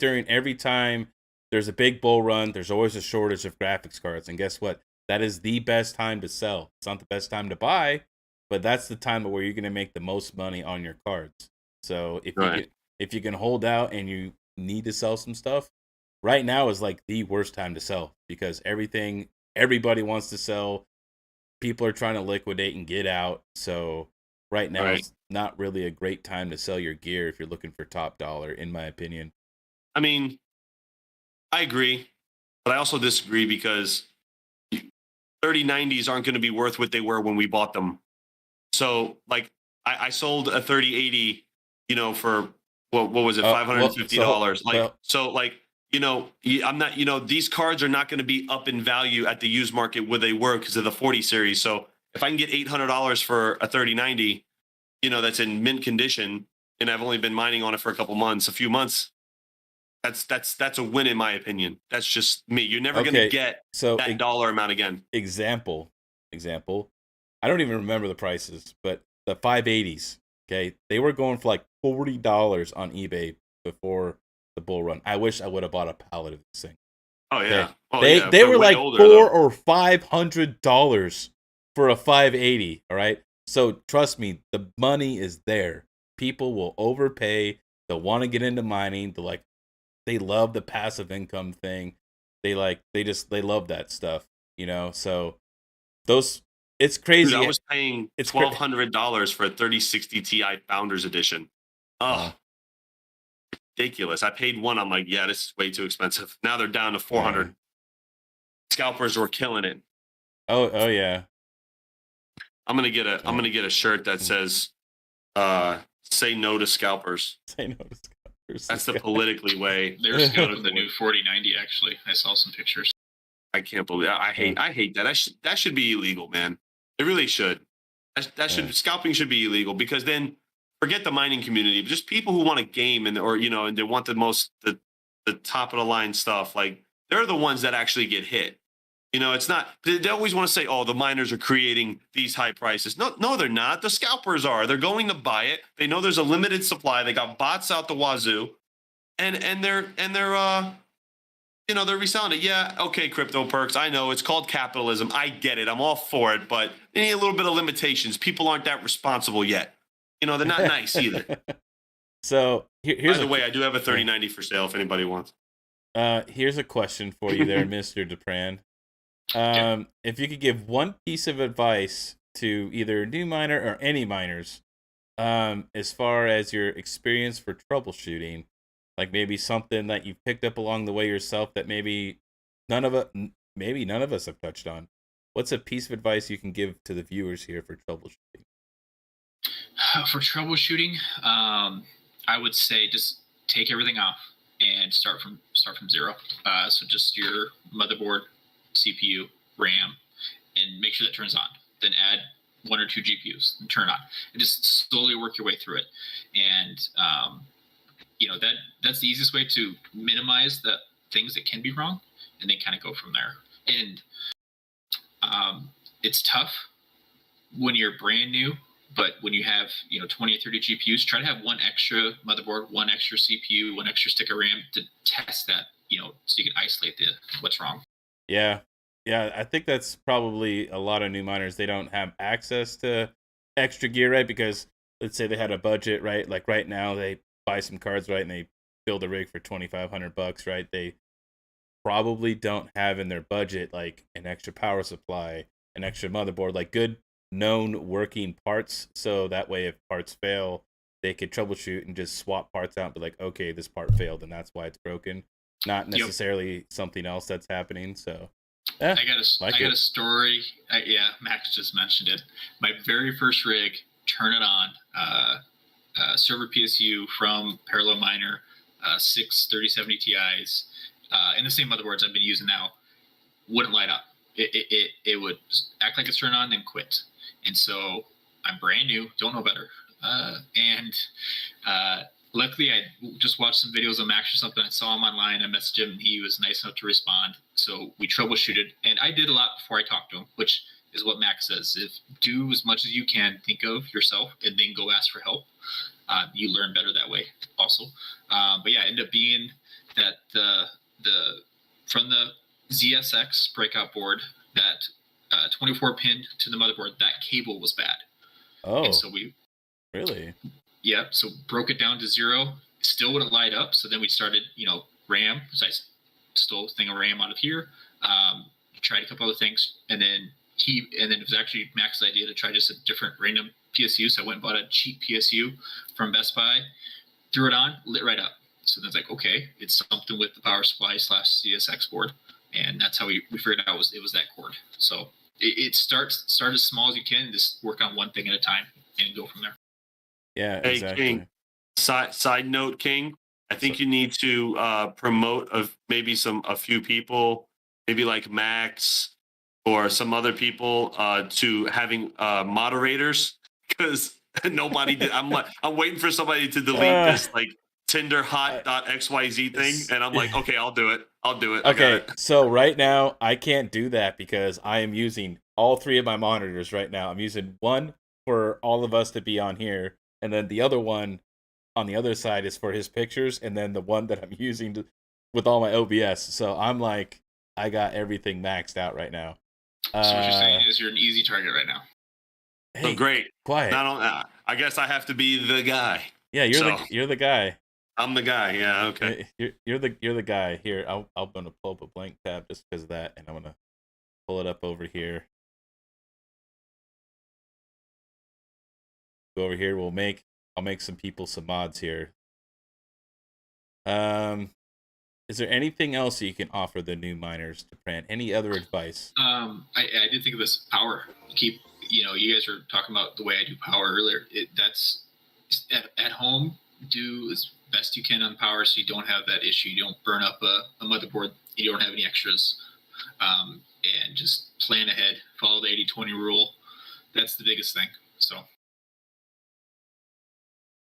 time there's a big bull run. There's always a shortage of graphics cards, and guess what? That is the best time to sell. It's not the best time to buy, but that's the time where you're going to make the most money on your cards. So if you can hold out and you need to sell some stuff, right now is like the worst time to sell, because everybody wants to sell. People are trying to liquidate and get out. So right now is not really a great time to sell your gear if you're looking for top dollar, in my opinion. I mean, I agree, but I also disagree, because 3090s aren't going to be worth what they were when we bought them. So like I sold a 3080, for what was it, $550. I'm not, these cards are not going to be up in value at the used market where they were because of the 40 series. So if I can get $800 for a 3090, that's in mint condition, and I've only been mining on it for a few months, that's a win in my opinion. That's just me. You're never going to get that dollar amount again. Example. I don't even remember the prices, but the 580s, okay, they were going for like $40 on eBay before the bull run. I wish I would have bought a pallet of this thing. Oh yeah. Okay? They were like $400 or $500 for a 580. All right. So trust me, the money is there. People will overpay. They'll want to get into mining. They love the passive income thing. They love that stuff, So it's crazy. Dude, I was paying $1,200 for a 3060 Ti Founders Edition. Oh, ridiculous. I paid one. I'm like, yeah, this is way too expensive. Now they're down to 400. Scalpers were killing it. Oh yeah. I'm gonna get a shirt that says say no to scalpers. Say no to scalpers. That's the politically way. They're scouting the new 4090 actually. I saw some pictures. I can't believe I hate that. That should be illegal, man. It really should. Scalping should be illegal, because then forget the mining community, just people who want to game and they want the top of the line stuff. Like, they're the ones that actually get hit. It's not, they always want to say, oh, the miners are creating these high prices. No, they're not. The scalpers are. They're going to buy it. They know there's a limited supply. They got bots out the wazoo, and they're they're reselling it. Yeah, okay, crypto perks. I know it's called capitalism. I get it. I'm all for it, but they need a little bit of limitations. People aren't that responsible yet. They're not nice either. So here's By the way, I do have a 3090 for sale if anybody wants. Here's a question for you there, Mr. Dupran. If you could give one piece of advice to either a new miner or any miners, as far as your experience for troubleshooting, like maybe something that you picked up along the way yourself that maybe none of us have touched on. What's a piece of advice you can give to the viewers here for troubleshooting? For troubleshooting, I would say just take everything off and start from zero. So just your motherboard, CPU, RAM, and make sure that turns on. Then add 1 or 2 GPUs and turn on, and just slowly work your way through it. And that's the easiest way to minimize the things that can be wrong, and then kind of go from there. And it's tough when you're brand new, but when you have 20 or 30 GPUs, try to have 1 extra motherboard, 1 extra CPU, 1 extra stick of RAM to test that, so you can isolate what's wrong. Yeah, I think that's probably a lot of new miners. They don't have access to extra gear, right? Because let's say they had a budget, right? Like right now, they buy some cards, right, and they build a rig for $2,500, right? They probably don't have in their budget like an extra power supply, an extra motherboard, like good known working parts, so that way if parts fail, they could troubleshoot and just swap parts out and be like, okay, this part failed and that's why it's broken, not necessarily something else that's happening. So I got a story. Max just mentioned it. My very first rig, turn it on, server PSU from Parallel Miner, 6 3070 Ti's, and the same motherboards I've been using now, wouldn't light up. It would act like it's turned on, then quit. And so I'm brand new, don't know better. Luckily, I just watched some videos of Max or something. I saw him online. I messaged him, and he was nice enough to respond. So we troubleshooted, and I did a lot before I talked to him, which is what Max says. Do as much as you can, think of yourself, and then go ask for help. You learn better that way, also. But yeah, ended up being that from the ZSX breakout board, that 24 pin to the motherboard, that cable was bad. Oh, and so we really? Yeah, so broke it down to 0. Still wouldn't light up. So then we started, RAM. So I stole a thing of RAM out of here. Tried a couple other things, and then it was actually Max's idea to try just a different random PSU. So I went and bought a cheap PSU from Best Buy, threw it on, lit right up. So then it's like, okay, it's something with the power supply / CSX board. And that's how we figured out it was that cord. So it start as small as you can, and just work on one thing at a time and go from there. Yeah, hey, exactly. King, side note, King, I think you need to promote maybe a few people, maybe like Max or some other people, to having moderators, because nobody did. I'm waiting for somebody to delete this like tinderhot.xyz thing, and I'm like, okay, I'll do it. Okay, so right now I can't do that because I am using all 3 of my monitors right now. I'm using one for all of us to be on here, and then the other one on the other side is for his pictures, and then the one that I'm using with all my OBS. So I'm like, I got everything maxed out right now. So what you're saying is you're an easy target right now. Hey, so great. Quiet. I guess I have to be the guy. Yeah, you're the guy. I'm the guy. Yeah, okay. You're the guy. Here, I'm gonna pull up a blank tab just because of that, and I'm gonna pull it up over here. Go over here. I'll make some people some mods here. Is there anything else you can offer the new miners to print? Any other advice? I did think of this power. You guys were talking about the way I do power earlier. That's at home. Do as best you can on power, so you don't have that issue. You don't burn up a motherboard. You don't have any extras, and just plan ahead. Follow the 80-20 rule. That's the biggest thing. So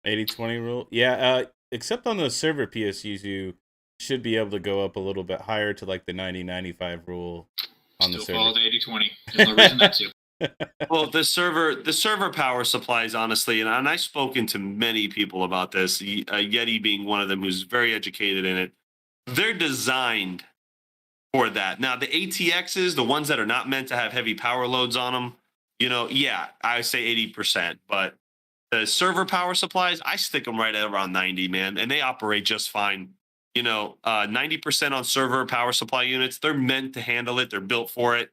80-20 rule, yeah. Except on the server PSUs, you should be able to go up a little bit higher to like the 90-95 rule on the server. Still follow the 80-20. There's no reason not to. Well, the server power supplies, honestly, and I've spoken to many people about this, Yeti being one of them who's very educated in it. They're designed for that. Now the ATXs, the ones that are not meant to have heavy power loads on them, yeah, I say 80%. But the server power supplies, I stick them right at around 90, man, and they operate just fine. 90% on server power supply units, they're meant to handle it. They're built for it.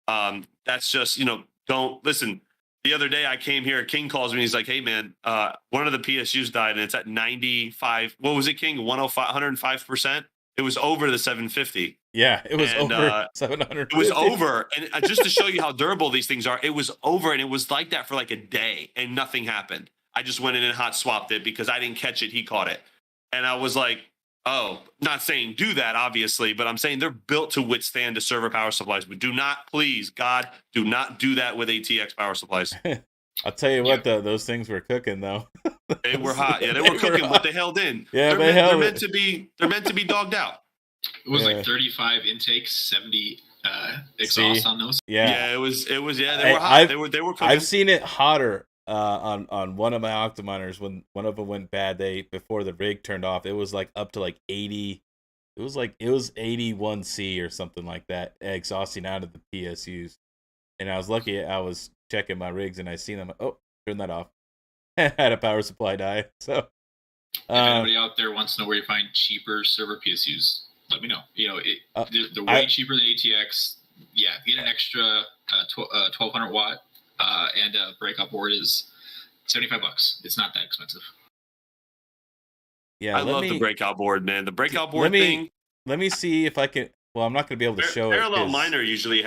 That's just, don't listen. The other day I came here, King calls me. He's like, hey, man, one of the PSUs died and it's at 95. What was it, King? 105, 105%. It was over the 750. Yeah, it was over 700. It was over. And just to show you how durable these things are, it was over. And it was like that for like a day and nothing happened. I just went in and hot swapped it because I didn't catch it. He caught it. And I was like, oh, not saying do that, obviously, but I'm saying they're built to withstand the server power supplies. But do not, please, God, do not do that with ATX power supplies. I'll tell you what, though, those things were cooking, though. They were hot. Yeah, they were cooking, but they held in. Yeah, they're meant to be dogged out. It was like 35 intakes, 70 exhaust on those. Yeah, it was. Yeah, they were hot. They were cooking. I've seen it hotter on one of my octominers when one of them went bad. Before the rig turned off, it was like up to like 80. It was 81C or something like that, exhausting out of the PSUs. And I was lucky. I was checking my rigs and I seen them. Oh, turn that off. Had a power supply die. So, if anybody out there wants to know where you find cheaper server PSUs, let me know. They're way cheaper than ATX. Yeah, get an extra 1200 watt and a breakout board is $75. It's not that expensive. Yeah, I love the breakout board, man. The breakout board thing. Let me see if I can. Well, I'm not going to be able to show Parallel Miner usually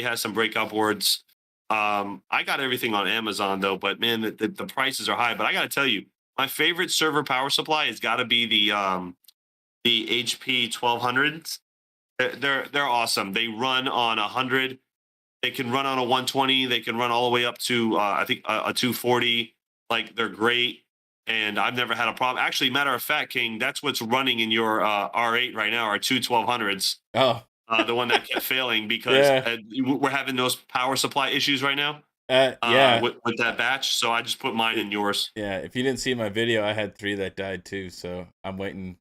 has some breakout boards. I got everything on Amazon though, but man, the prices are high. But I got to tell you, my favorite server power supply has got to be the HP 1200s. They're awesome. They run on 100. They can run on a 120. They can run all the way up to I think a 240. Like, they're great, and I've never had a problem. Actually, matter of fact, King, that's what's running in your R8 right now. Our two 1200s. Oh. The one that kept failing because we're having those power supply issues right now. With that batch. So I just put mine in yours. Yeah. If you didn't see my video, I had 3 that died too. So I'm waiting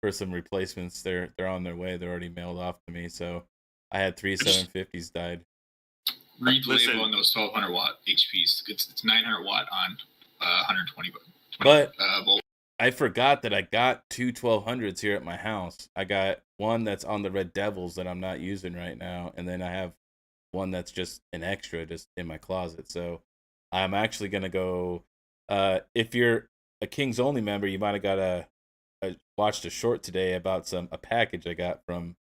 for some replacements. They're on their way. They're already mailed off to me. So I had 3 750s died. Read the label on those 1200 watt HPs. It's 900 watt on 120 volt. I forgot that I got 2 1200s here at my house. I got one that's on the Red Devils that I'm not using right now, and then I have one that's just an extra just in my closet. So I'm actually going to go, if you're a Kings Only member, you might have got watched a short today about a package I got from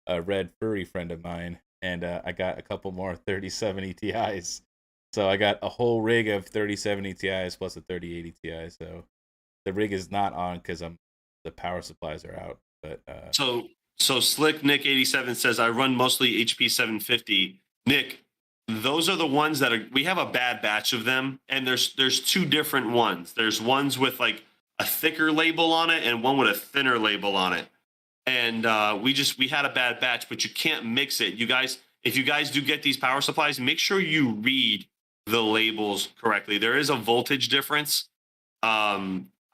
a Red Furry friend of mine, and I got a couple more 3070 Ti's. So I got a whole rig of 3070 Ti's plus a 3080 Ti. So the rig is not on because the power supplies are out. But so Slick Nick 87 says I run mostly HP 750. Nick, those are the ones that we have a bad batch of them, and there's 2 different ones. There's ones with like a thicker label on it and one with a thinner label on it. And we had a bad batch, but you can't mix it. You guys, if you guys do get these power supplies, make sure you read the labels correctly. There is a voltage difference.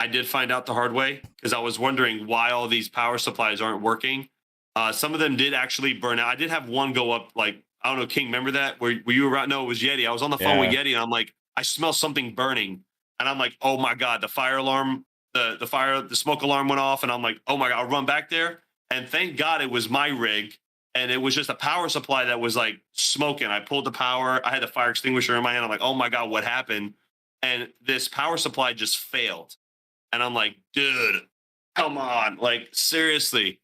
I did find out the hard way because I was wondering why all these power supplies aren't working. Some of them did actually burn out. I did have one go up, like, I don't know, King, remember that? Were you around? No, it was Yeti. I was on the phone with Yeti, and I'm like, I smell something burning. And I'm like, oh my God, the fire alarm, the smoke alarm went off. And I'm like, oh my God, I'll run back there. And thank God it was my rig. And it was just a power supply that was like smoking. I pulled the power. I had the fire extinguisher in my hand. I'm like, oh my God, what happened? And this power supply just failed. And I'm like, dude, come on. Like, seriously.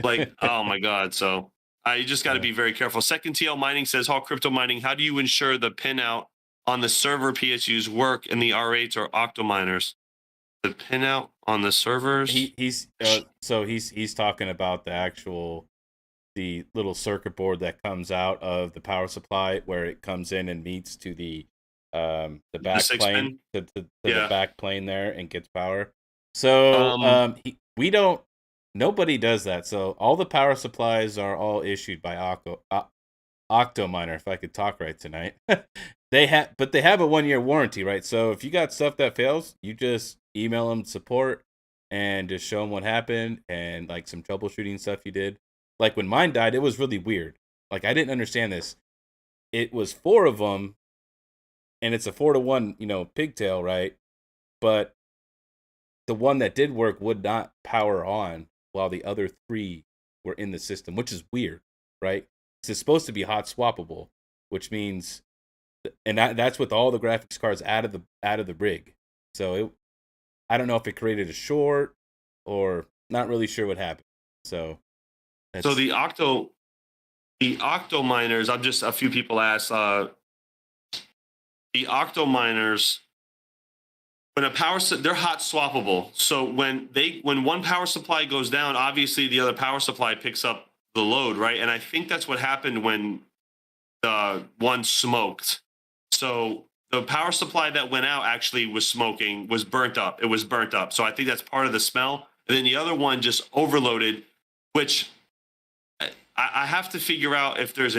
Like, oh my God. So you just got to be very careful. Second TL Mining says, Hawk Crypto Mining, how do you ensure the pinout on the server PSUs work in the R8s or octominers? The pinout on the servers? He's talking about the little circuit board that comes out of the power supply where it comes in and meets to the back plane, to the back plane there and gets power. So nobody does that. So all the power supplies are all issued by Octominer, if I could talk right tonight. They have a 1-year warranty, right? So if you got stuff that fails, you just email them support and just show them what happened and like some troubleshooting stuff you did. like when mine died, it was really weird. Like I didn't understand this. It was 4 of them, and it's a 4-to-1, pigtail, right? But the one that did work would not power on while the other 3 were in the system, which is weird, right? 'Cause it's supposed to be hot swappable, which means, and that's with all the graphics cards out of the rig. So I don't know if it created a short or not really sure what happened. So the octo miners, a few people asked, the octo miners, when they're hot swappable. So when one power supply goes down, obviously the other power supply picks up the load, right? And I think that's what happened when the one smoked. So the power supply that went out actually was burnt up. It was burnt up. So I think that's part of the smell. And then the other one just overloaded, which I have to figure out if there's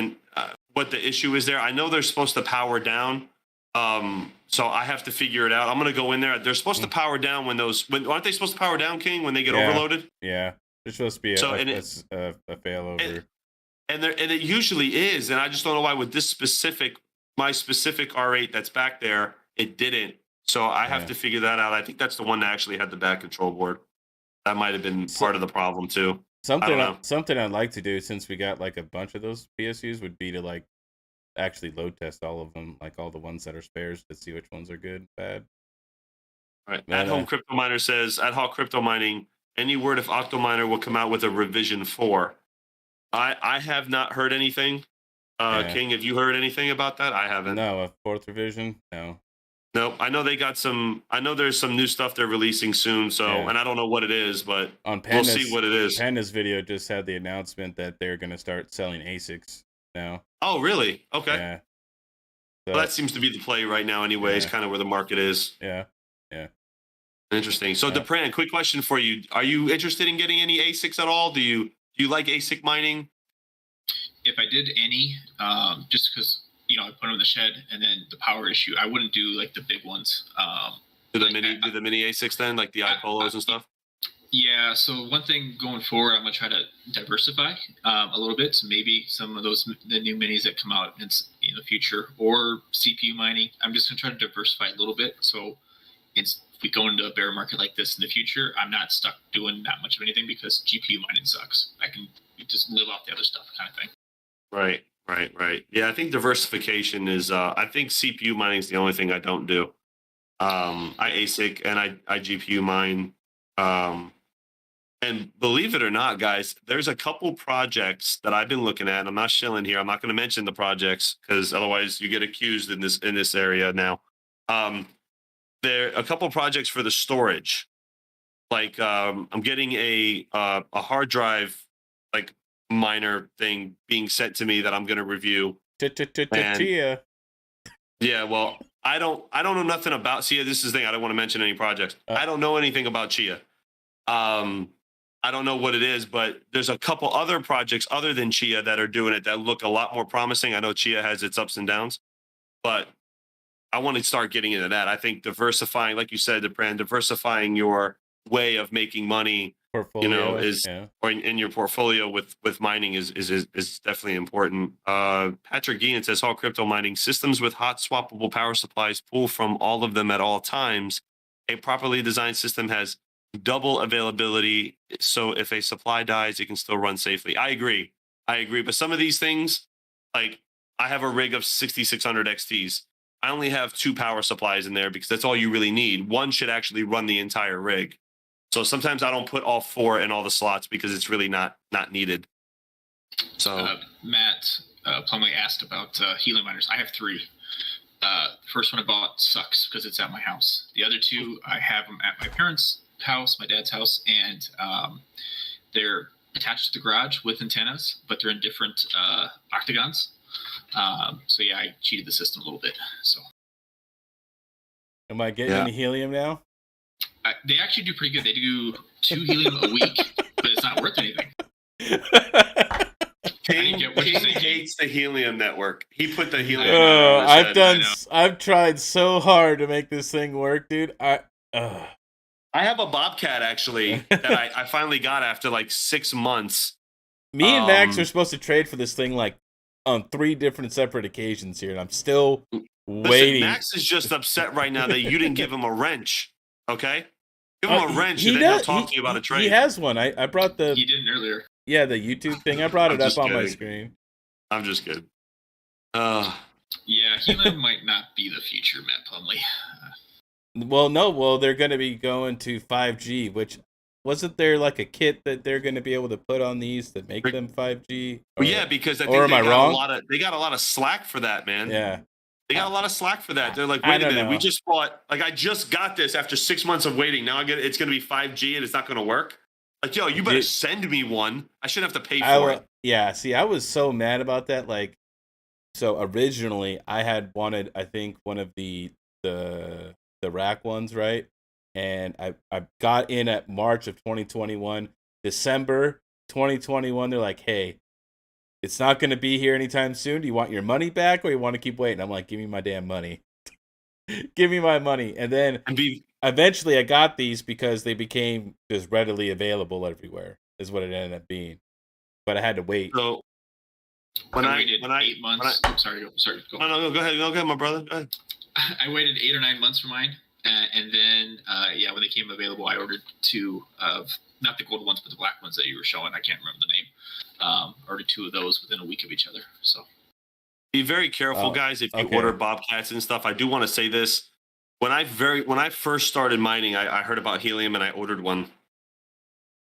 what the issue is there. I know they're supposed to power down. So I have to figure it out. I'm going to go in there. They're supposed to power down aren't they supposed to power down, King, when they get overloaded? Yeah. There's supposed to be a failover. And it usually is. And I just don't know why with my specific R8 that's back there, it didn't. So I have to figure that out. I think that's the one that actually had the back control board. That might have been part of the problem too. Something I'd like to do, since we got like a bunch of those PSUs, would be to like actually load test all of them, like all the ones that are spares, to see which ones are good, bad. All right. At Home Crypto Miner says, at Hawk Crypto Mining, any word if Octominer will come out with a revision 4? I have not heard anything. King, have you heard anything about that? I haven't. No, a 4th revision? No. No, I know I know there's some new stuff they're releasing soon, and I don't know what it is, but we'll see what it is. Panda's video just had the announcement that they're going to start selling ASICs now. Oh, really? Okay. Yeah. So, well, that seems to be the play right now anyway. It's kind of where the market is. Yeah. Yeah. Interesting. So, Depran, quick question for you. Are you interested in getting any ASICs at all? Do you like ASIC mining? If I did any, just because, I put them in the shed, and then the power issue, I wouldn't do like the big ones. Do the mini ASICs then, like the iPolos and stuff? Yeah. So one thing going forward, I'm gonna try to diversify a little bit. So maybe some of the new minis that come out in the future, or CPU mining. I'm just gonna try to diversify a little bit. So if we go into a bear market like this in the future, I'm not stuck doing that much of anything, because GPU mining sucks. I can just live off the other stuff, kind of thing. Right. Yeah, I think diversification is. I think CPU mining is the only thing I don't do. I ASIC and I GPU mine. And believe it or not, guys, there's a couple projects that I've been looking at. And I'm not shilling here. I'm not going to mention the projects, because otherwise you get accused in this area now. There are a couple projects for the storage. Like I'm getting a hard drive like miner thing being sent to me that I'm going to review. Chia. Yeah, well, I don't know nothing about Chia. This is the thing. I don't want to mention any projects. I don't know anything about Chia. I don't know what it is, but there's a couple other projects other than Chia that are doing it that look a lot more promising. I know Chia has its ups and downs, but I want to start getting into that. I think diversifying, like you said, diversifying your way of making money, portfolio, or in your portfolio with mining is definitely important. Patrick Guillen says, Hawk Crypto Mining systems with hot swappable power supplies pull from all of them at all times. A properly designed system has double availability, so if a supply dies, it can still run safely. I agree. But some of these things, like I have a rig of 6600 XTs. I only have 2 power supplies in there because that's all you really need. One should actually run the entire rig. So sometimes I don't put all 4 in all the slots because it's really not needed. So Matt Plumley asked about Helium miners. I have 3. The first one I bought sucks because it's at my house. The other 2, I have them at my parents' house, my dad's house, and they're attached to the garage with antennas, but they're in different octagons. So yeah, I cheated the system a little bit. So am I getting any helium now? They actually do pretty good. They do 2 helium a week, but it's not worth anything. King hates the helium network. He put the helium. I've tried so hard to make this thing work, dude. I have a Bobcat actually that I finally got after like 6 months. Me and Max are supposed to trade for this thing like on 3 different separate occasions here, and I'm still waiting. Max is just upset right now that you didn't give him a wrench. Okay, give him a wrench, and then he'll talk to you about a trade. He has one. I brought the. He didn't earlier. Yeah, the YouTube thing. I brought it up on my screen. I'm just kidding. Yeah, Helium might not be the future, Matt Plumley. Well, no. Well, they're going to be going to 5G, which wasn't there like a kit that they're going to be able to put on these that make them 5G? Well, yeah, because I think they got a lot of slack for that, man. Yeah. They got a lot of slack for that. They're like, wait a minute, we just bought, like, I just got this after 6 months of waiting. Now it's going to be 5G and it's not going to work. Like, yo, you better send me one. I shouldn't have to pay for it. Yeah, see, I was so mad about that. Like, so originally I had wanted, I think, one of the rack ones, right? And I got in at March of 2021. December 2021, they're like, hey, it's not going to be here anytime soon. Do you want your money back or you want to keep waiting? I'm like, give me my damn money. Give me my money. And then eventually I got these because they became just readily available everywhere, is what it ended up being. But I had to wait. So when I waited 8 months. Sorry, go. No, go ahead, my brother. Go ahead. I waited 8 or 9 months for mine. And then, when they came available, I ordered 2 of, not the gold ones, but the black ones that you were showing. I can't remember the name. Ordered 2 of those within a week of each other. So be very careful, guys, if you order Bobcats and stuff. I do want to say this. When I first started mining, I heard about Helium and I ordered one.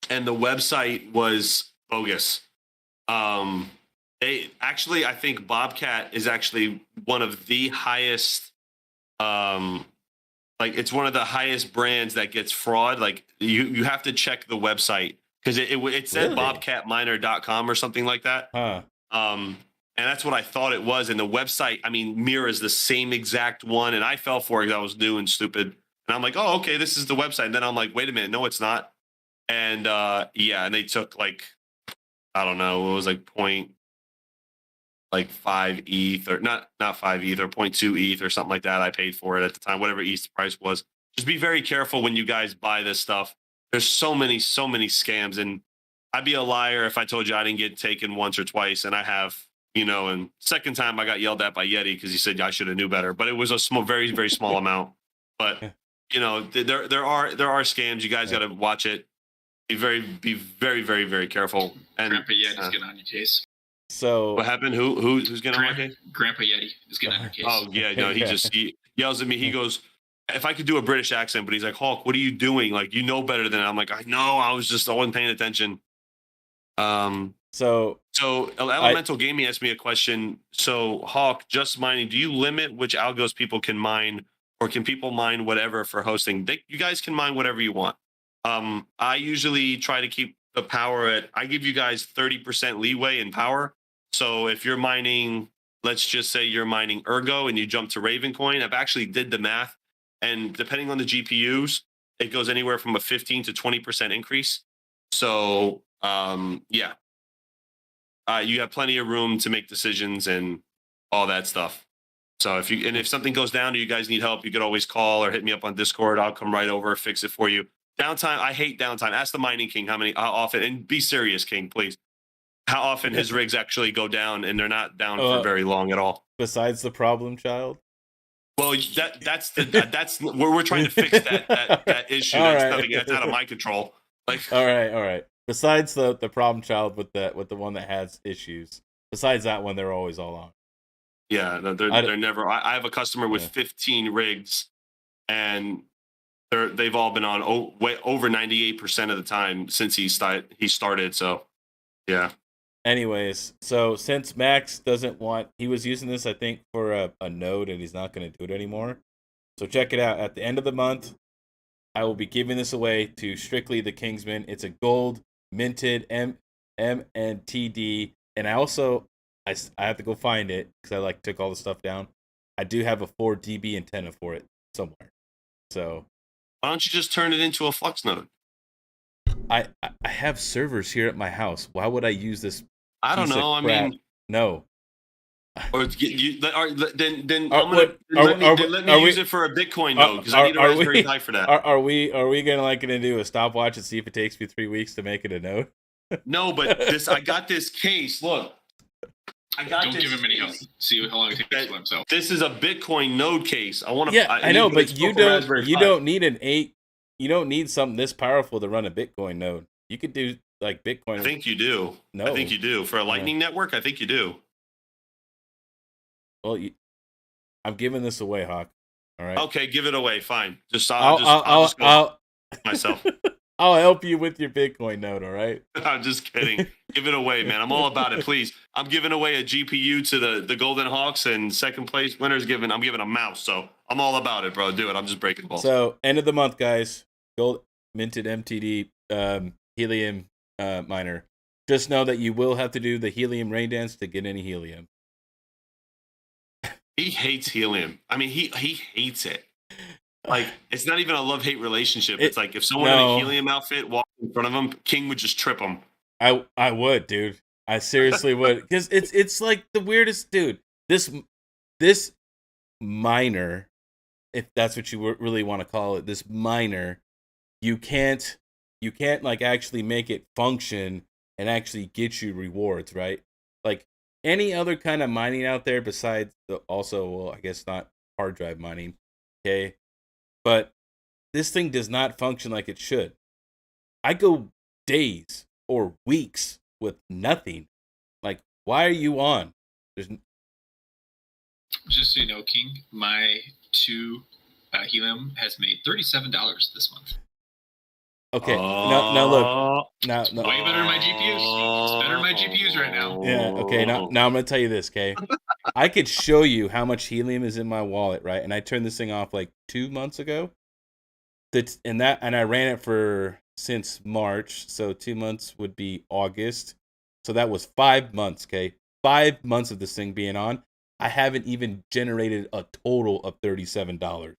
And the website was bogus. I think Bobcat is actually one of the highest it's one of the highest brands that gets fraud. Like you have to check the website because it said really? bobcatminer.com or something like that. Huh. And that's what I thought it was. And the website, mirrors the same exact one. And I fell for it because I was new and stupid. And I'm like, oh, okay, this is the website. And then I'm like, wait a minute, no, it's not. And and they took I don't know, it was point 5 ETH or not 5 ETH or 0.2 ETH or something like that. I paid for it at the time, whatever ETH price was. Just be very careful when you guys buy this stuff. There's so many scams, and I'd be a liar if I told you I didn't get taken once or twice, and I have, and second time I got yelled at by Yeti because he said I should have knew better, but it was a very, very small amount. But there are scams. You guys got to watch it. Be very, very, very careful. And Grandpa Yeti's getting on your case. So what happened? Who's getting on my case? Grandpa Yeti is getting on your case. Oh yeah, no, he yells at me. He goes, if I could do a British accent, but he's like, Hawk, what are you doing? Like, you know better than I'm like, I know. I wasn't paying attention. So Elemental Gaming asked me a question. So Hawk, just mining, do you limit which algos people can mine, or can people mine whatever for hosting? You guys can mine whatever you want. I usually try to keep the power I give you guys 30% leeway in power. So if you're mining, let's just say you're mining Ergo and you jump to Ravencoin, I've actually did the math, and depending on the GPUs, it goes anywhere from a 15 to 20% increase. So you have plenty of room to make decisions and all that stuff. So if something goes down or you guys need help, you could always call or hit me up on Discord. I'll come right over, fix it for you. Downtime, I hate downtime. Ask the Mining King how often, and be serious, King, please. How often his rigs actually go down, and they're not down for very long at all. Besides the problem child? Well, that's where we're trying to fix that issue. That's out of my control. All right. Besides the problem child with the one that has issues. Besides that one, they're always all on. Yeah, they're never. I have a customer with 15 rigs, and they've all been on way over 98% of the time since he started. So, yeah. Anyways, so since Max he was using this, I think, for a node, and he's not going to do it anymore. So check it out. At the end of the month, I will be giving this away to strictly the Kingsmen. It's a gold minted MNTD, and I have to go find it because I took all the stuff down. I do have a 4 dB antenna for it somewhere. So why don't you just turn it into a Flux node? I have servers here at my house. Why would I use this? I don't know. No. Or then let me use it for a Bitcoin node because I need a Raspberry Pi for that. Are we gonna do a stopwatch and see if it takes me 3 weeks to make it a node? No, but I got this case. Look, Don't give him any help. See how long it takes to explain himself. This is a Bitcoin node case. I know, but you don't need an 8. You don't need something this powerful to run a Bitcoin node. You could do like Bitcoin. I think you do. No, I think you do for a Lightning network. I think you do. Well, I'm giving this away, Hawk. All right. Okay, give it away. Fine. I'll just go myself. I'll help you with your Bitcoin node. All right. I'm just kidding. Give it away, man. I'm all about it. Please. I'm giving away a GPU to the Golden Hawks, and second place winners I'm giving a mouse. So I'm all about it, bro. Do it. I'm just breaking balls. So end of the month, guys. Gold minted MTD Helium miner. Just know that you will have to do the Helium rain dance to get any Helium. He hates Helium. I mean, he hates it. Like, it's not even a love-hate relationship. It's like if someone in a Helium outfit walked in front of him, King would just trip him. I would, dude. I seriously would, because it's like the weirdest, dude. This miner, if that's what you really want to call it, this miner, you can't like actually make it function and actually get you rewards, right? Like any other kind of mining out there besides I guess not hard drive mining, okay? But this thing does not function like it should. I go days or weeks with nothing. Like, why are you on? Just so you know, King, my 2 Helium has made $37 this month. Okay, now look. Now, way better than my GPUs. It's better than my GPUs right now. Yeah, okay, now I'm going to tell you this, okay? I could show you how much Helium is in my wallet, right? And I turned this thing off like 2 months ago. And I ran it since March, so 2 months would be August. So that was 5 months, okay? 5 months of this thing being on. I haven't even generated a total of $37.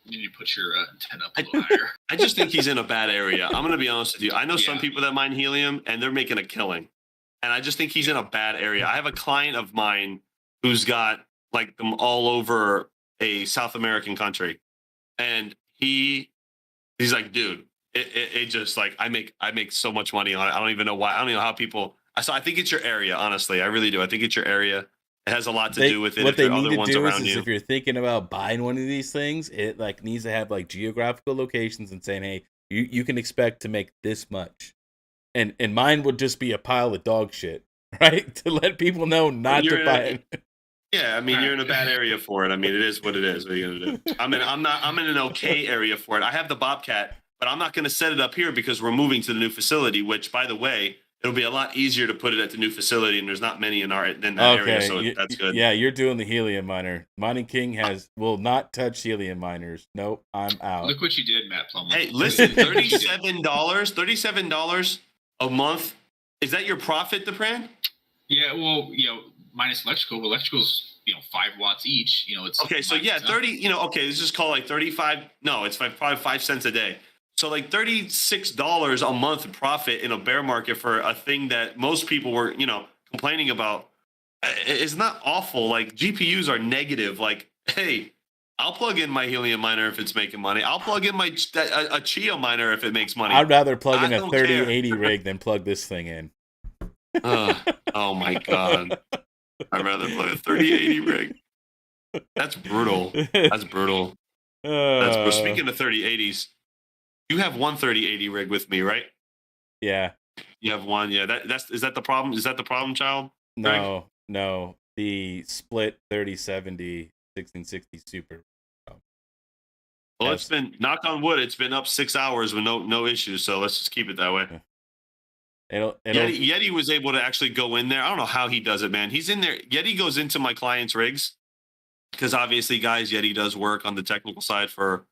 You need to put your antenna up a little higher. I just think he's in a bad area. I'm going to be honest with you. I know some people that mine Helium, and they're making a killing. And I just think he's in a bad area. I have a client of mine who's got like them all over a South American country. And he's like, dude, it just like, I make so much money on it. I don't even know why. I don't even know how people, so I think it's your area, honestly. I really do. I think it's your area. It has a lot to do with it. What they need to do is if you're thinking about buying one of these things, it like needs to have like geographical locations and saying, hey, you can expect to make this much. And mine would just be a pile of dog shit, right? To let people know not to buy it. Yeah, I mean, you're in a bad area for it. I mean, it is what it is. What are you gonna do? I'm in an okay area for it. I have the Bobcat, but I'm not gonna set it up here because we're moving to the new facility, which, by the way, it'll be a lot easier to put it at the new facility, and there's not many in that area, so that's good. Yeah, you're doing the Helium miner. Mining King will not touch Helium miners. Nope, I'm out. Look what you did, Matt Plummer. Hey, listen, $37 a month. Is that your profit, DePran? Yeah, well, minus electrical. Electrical's 5 watts each. It's okay. So yeah, 30. Okay, let's just call like 35. No, it's probably 5 cents a day. So like $36 a month profit in a bear market for a thing that most people were, complaining about is not awful. Like GPUs are negative. Like, hey, I'll plug in my Helium miner if it's making money. I'll plug in a Chia miner if it makes money. I'd rather plug in a 3080 rig than plug this thing in. Oh my God. I'd rather plug a 3080 rig. That's brutal. That's brutal. Speaking of 3080s, you have one 3080 rig with me, right? Yeah. You have one. Yeah. Is that the problem? Is that the problem, child? No. The split 3070 1660 Super. Well, it's been, knock on wood, it's been up 6 hours with no issues. So let's just keep it that way. Yeti was able to actually go in there. I don't know how he does it, man. He's in there. Yeti goes into my clients' rigs because obviously, guys, Yeti does work on the technical side for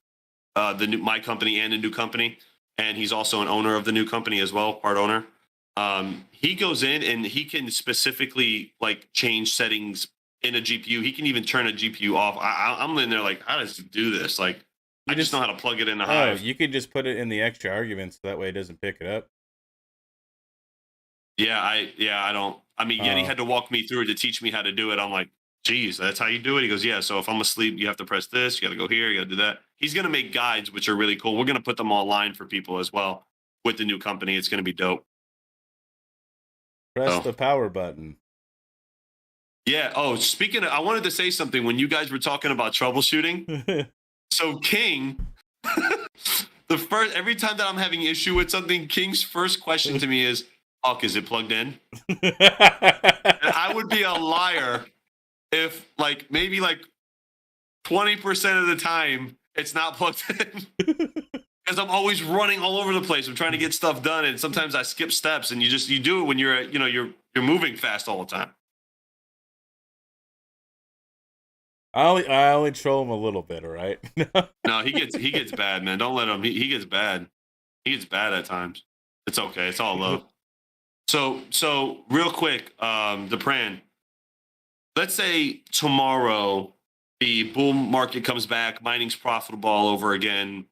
my company and a new company, and he's also an owner of the new company as well, part owner. He goes in and he can specifically like change settings in a GPU. He can even turn a GPU off. I'm in there like, how does he do this? Like, I just know how to plug it in the Hive. You could just put it in the extra arguments so that way it doesn't pick it up. I don't. I mean, Yeti had to walk me through it to teach me how to do it. I'm like, geez, that's how you do it? He goes, yeah. So if I'm asleep, you have to press this. You got to go here. You got to do that. He's going to make guides, which are really cool. We're going to put them online for people as well with the new company. It's going to be dope. Press the power button. Yeah. Oh, speaking of, I wanted to say something when you guys were talking about troubleshooting. So King, every time that I'm having issue with something, King's first question to me is, "Hawk, is it plugged in?" And I would be a liar if maybe 20% of the time it's not plugged in. Because I'm always running all over the place. I'm trying to get stuff done, and sometimes I skip steps. And you do it when you're moving fast all the time. I only troll him a little bit, all right? No, he gets bad, man. Don't let him. He gets bad. He gets bad at times. It's okay. It's all love. So real quick, Depran. Let's say tomorrow the bull market comes back, mining's profitable all over again,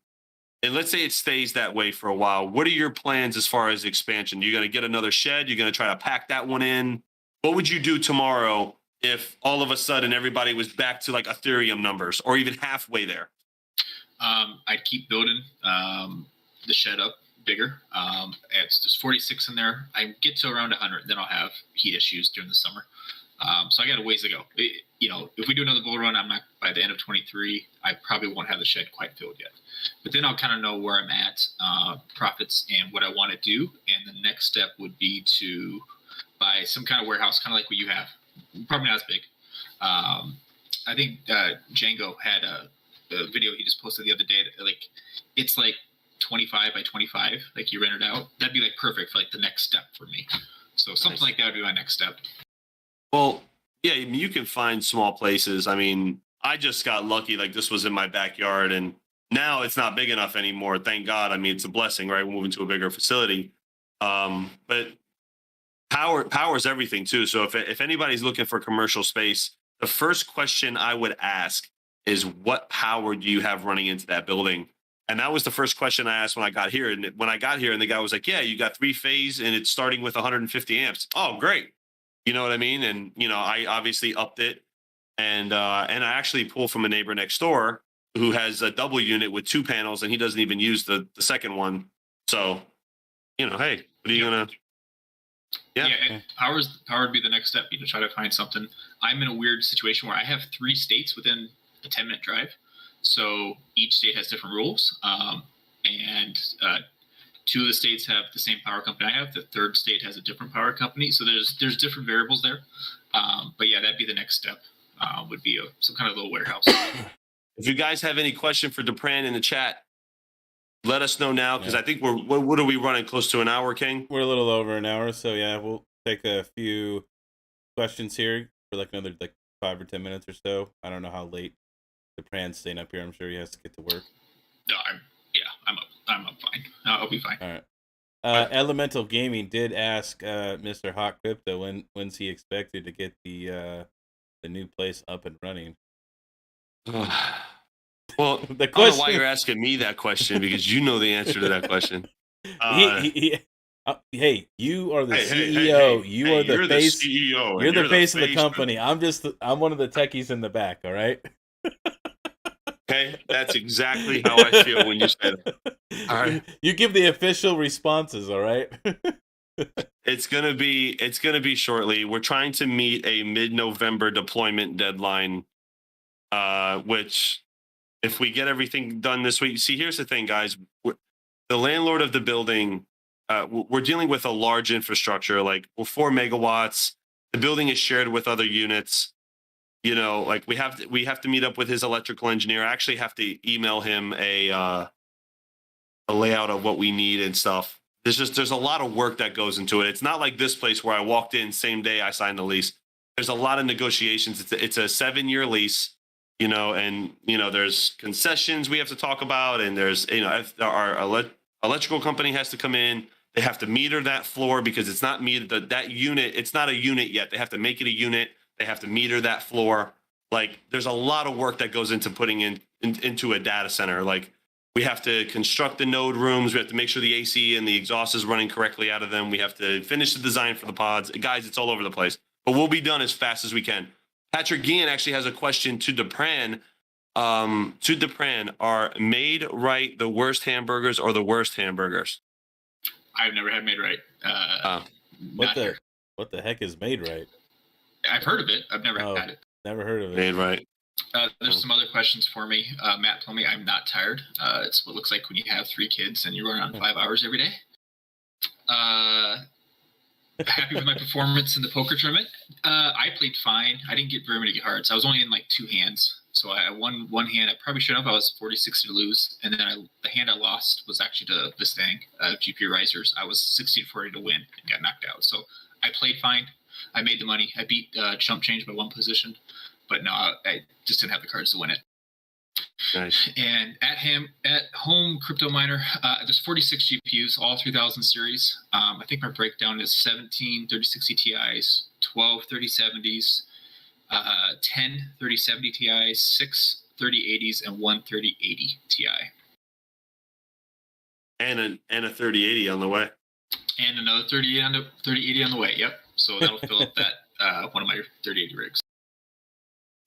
and let's say it stays that way for a while. What are your plans as far as expansion? You're going to get another shed? You're going to try to pack that one in? What would you do tomorrow if all of a sudden everybody was back to Ethereum numbers or even halfway there? I'd keep building the shed up bigger. There's 46 in there. I get to around 100, then I'll have heat issues during the summer. So I got a ways to go. If we do another bull run, I'm not by the end of 23. I probably won't have the shed quite filled yet. But then I'll kind of know where I'm at, profits, and what I want to do. And the next step would be to buy some kind of warehouse, kind of like what you have. Probably not as big. I think Django had a video he just posted the other day. It's 25 by 25. You rent it out. That'd be perfect for the next step for me. So something like that would be my next step. Well, yeah, you can find small places. I mean, I just got lucky. This was in my backyard, and now it's not big enough anymore. Thank God. I mean, it's a blessing, right? We're moving to a bigger facility. But power is everything too. So if anybody's looking for commercial space, the first question I would ask is, what power do you have running into that building? And that was the first question I asked when I got here. And when I got here, and the guy was like, "Yeah, you got 3-phase, and it's starting with 150 amps." Oh, great. You know what I mean? And, I obviously upped it. And I actually pulled from a neighbor next door who has a double unit with 2 panels, and he doesn't even use the second one. So, hey, what are you going to... Yeah, power would be the next step. Try to find something. I'm in a weird situation where I have 3 states within a 10-minute drive. So each state has different rules. And 2 of the states have the same power company I have. The 3rd state has a different power company. So there's different variables there. But yeah, that'd be the next step. Would be some kind of little warehouse. If you guys have any question for Depran in the chat, let us know now, because I think what are we running? Close to an hour, King? We're a little over an hour, so yeah, we'll take a few questions here for another 5 or 10 minutes or so. I don't know how late Depran's staying up here. I'm sure he has to get to work. No, I'm up fine. I'll be fine. All right. Elemental Gaming did ask Mr. Hawk Crypto when's he expected to get the new place up and running. Well, the question... I don't know why you're asking me that question, because you know the answer to that question. Hey, you are the CEO. You are the face. CEO. You're the face of the company. I'm one of the techies in the back. All right. Okay, that's exactly how I feel when you said it. All right. You give the official responses. All right. It's gonna be shortly. We're trying to meet a mid-November deployment deadline, which, if we get everything done this week, see, here's the thing, guys. The landlord of the building, we're dealing with a large infrastructure. We're 4 megawatts. The building is shared with other units. We have to meet up with his electrical engineer. I actually have to email him a layout of what we need and stuff. There's a lot of work that goes into it. It's not like this place where I walked in same day I signed the lease. There's a lot of negotiations. It's a 7-year lease, and there's concessions we have to talk about, and there's our electrical company has to come in. They have to meter that floor because it's not metered. That unit, it's not a unit yet. They have to make it a unit. They have to meter that floor. There's a lot of work that goes into putting into a data center. We have to construct the node rooms. We have to make sure the AC and the exhaust is running correctly out of them. We have to finish the design for the pods. Guys, it's all over the place. But we'll be done as fast as we can. Patrick Guillen actually has a question to Depran. Are Made Right the worst hamburgers or the worst hamburgers? I've never had Made Right. What What the heck is Made Right? I've heard of it. I've never had it. Never heard of it. Made Right. There's some other questions for me. Matt told me I'm not tired. It's what it looks like when you have 3 kids and you run on 5 hours every day. Happy with my performance in the poker tournament. I played fine. I didn't get very many hearts. I was only in like 2 hands. So I won 1 hand. I probably should have. I was 40-60 to lose. And then the hand I lost was actually to this thing, GP Risers. I was 60-40 to win and got knocked out. So I played fine. I made the money. I beat Chump Change by 1 position. But no, I just didn't have the cards to win it. Nice. And at home crypto miner, there's 46 GPUs, all 3000 series. I think my breakdown is 17 3060 Ti's, 12 3070s, 10 3070 Ti's, 6 3080s, and 1 3080 Ti. And a 3080 on the way. And another 3080 on the way. Yep. So that'll fill up that one of my 3080 rigs.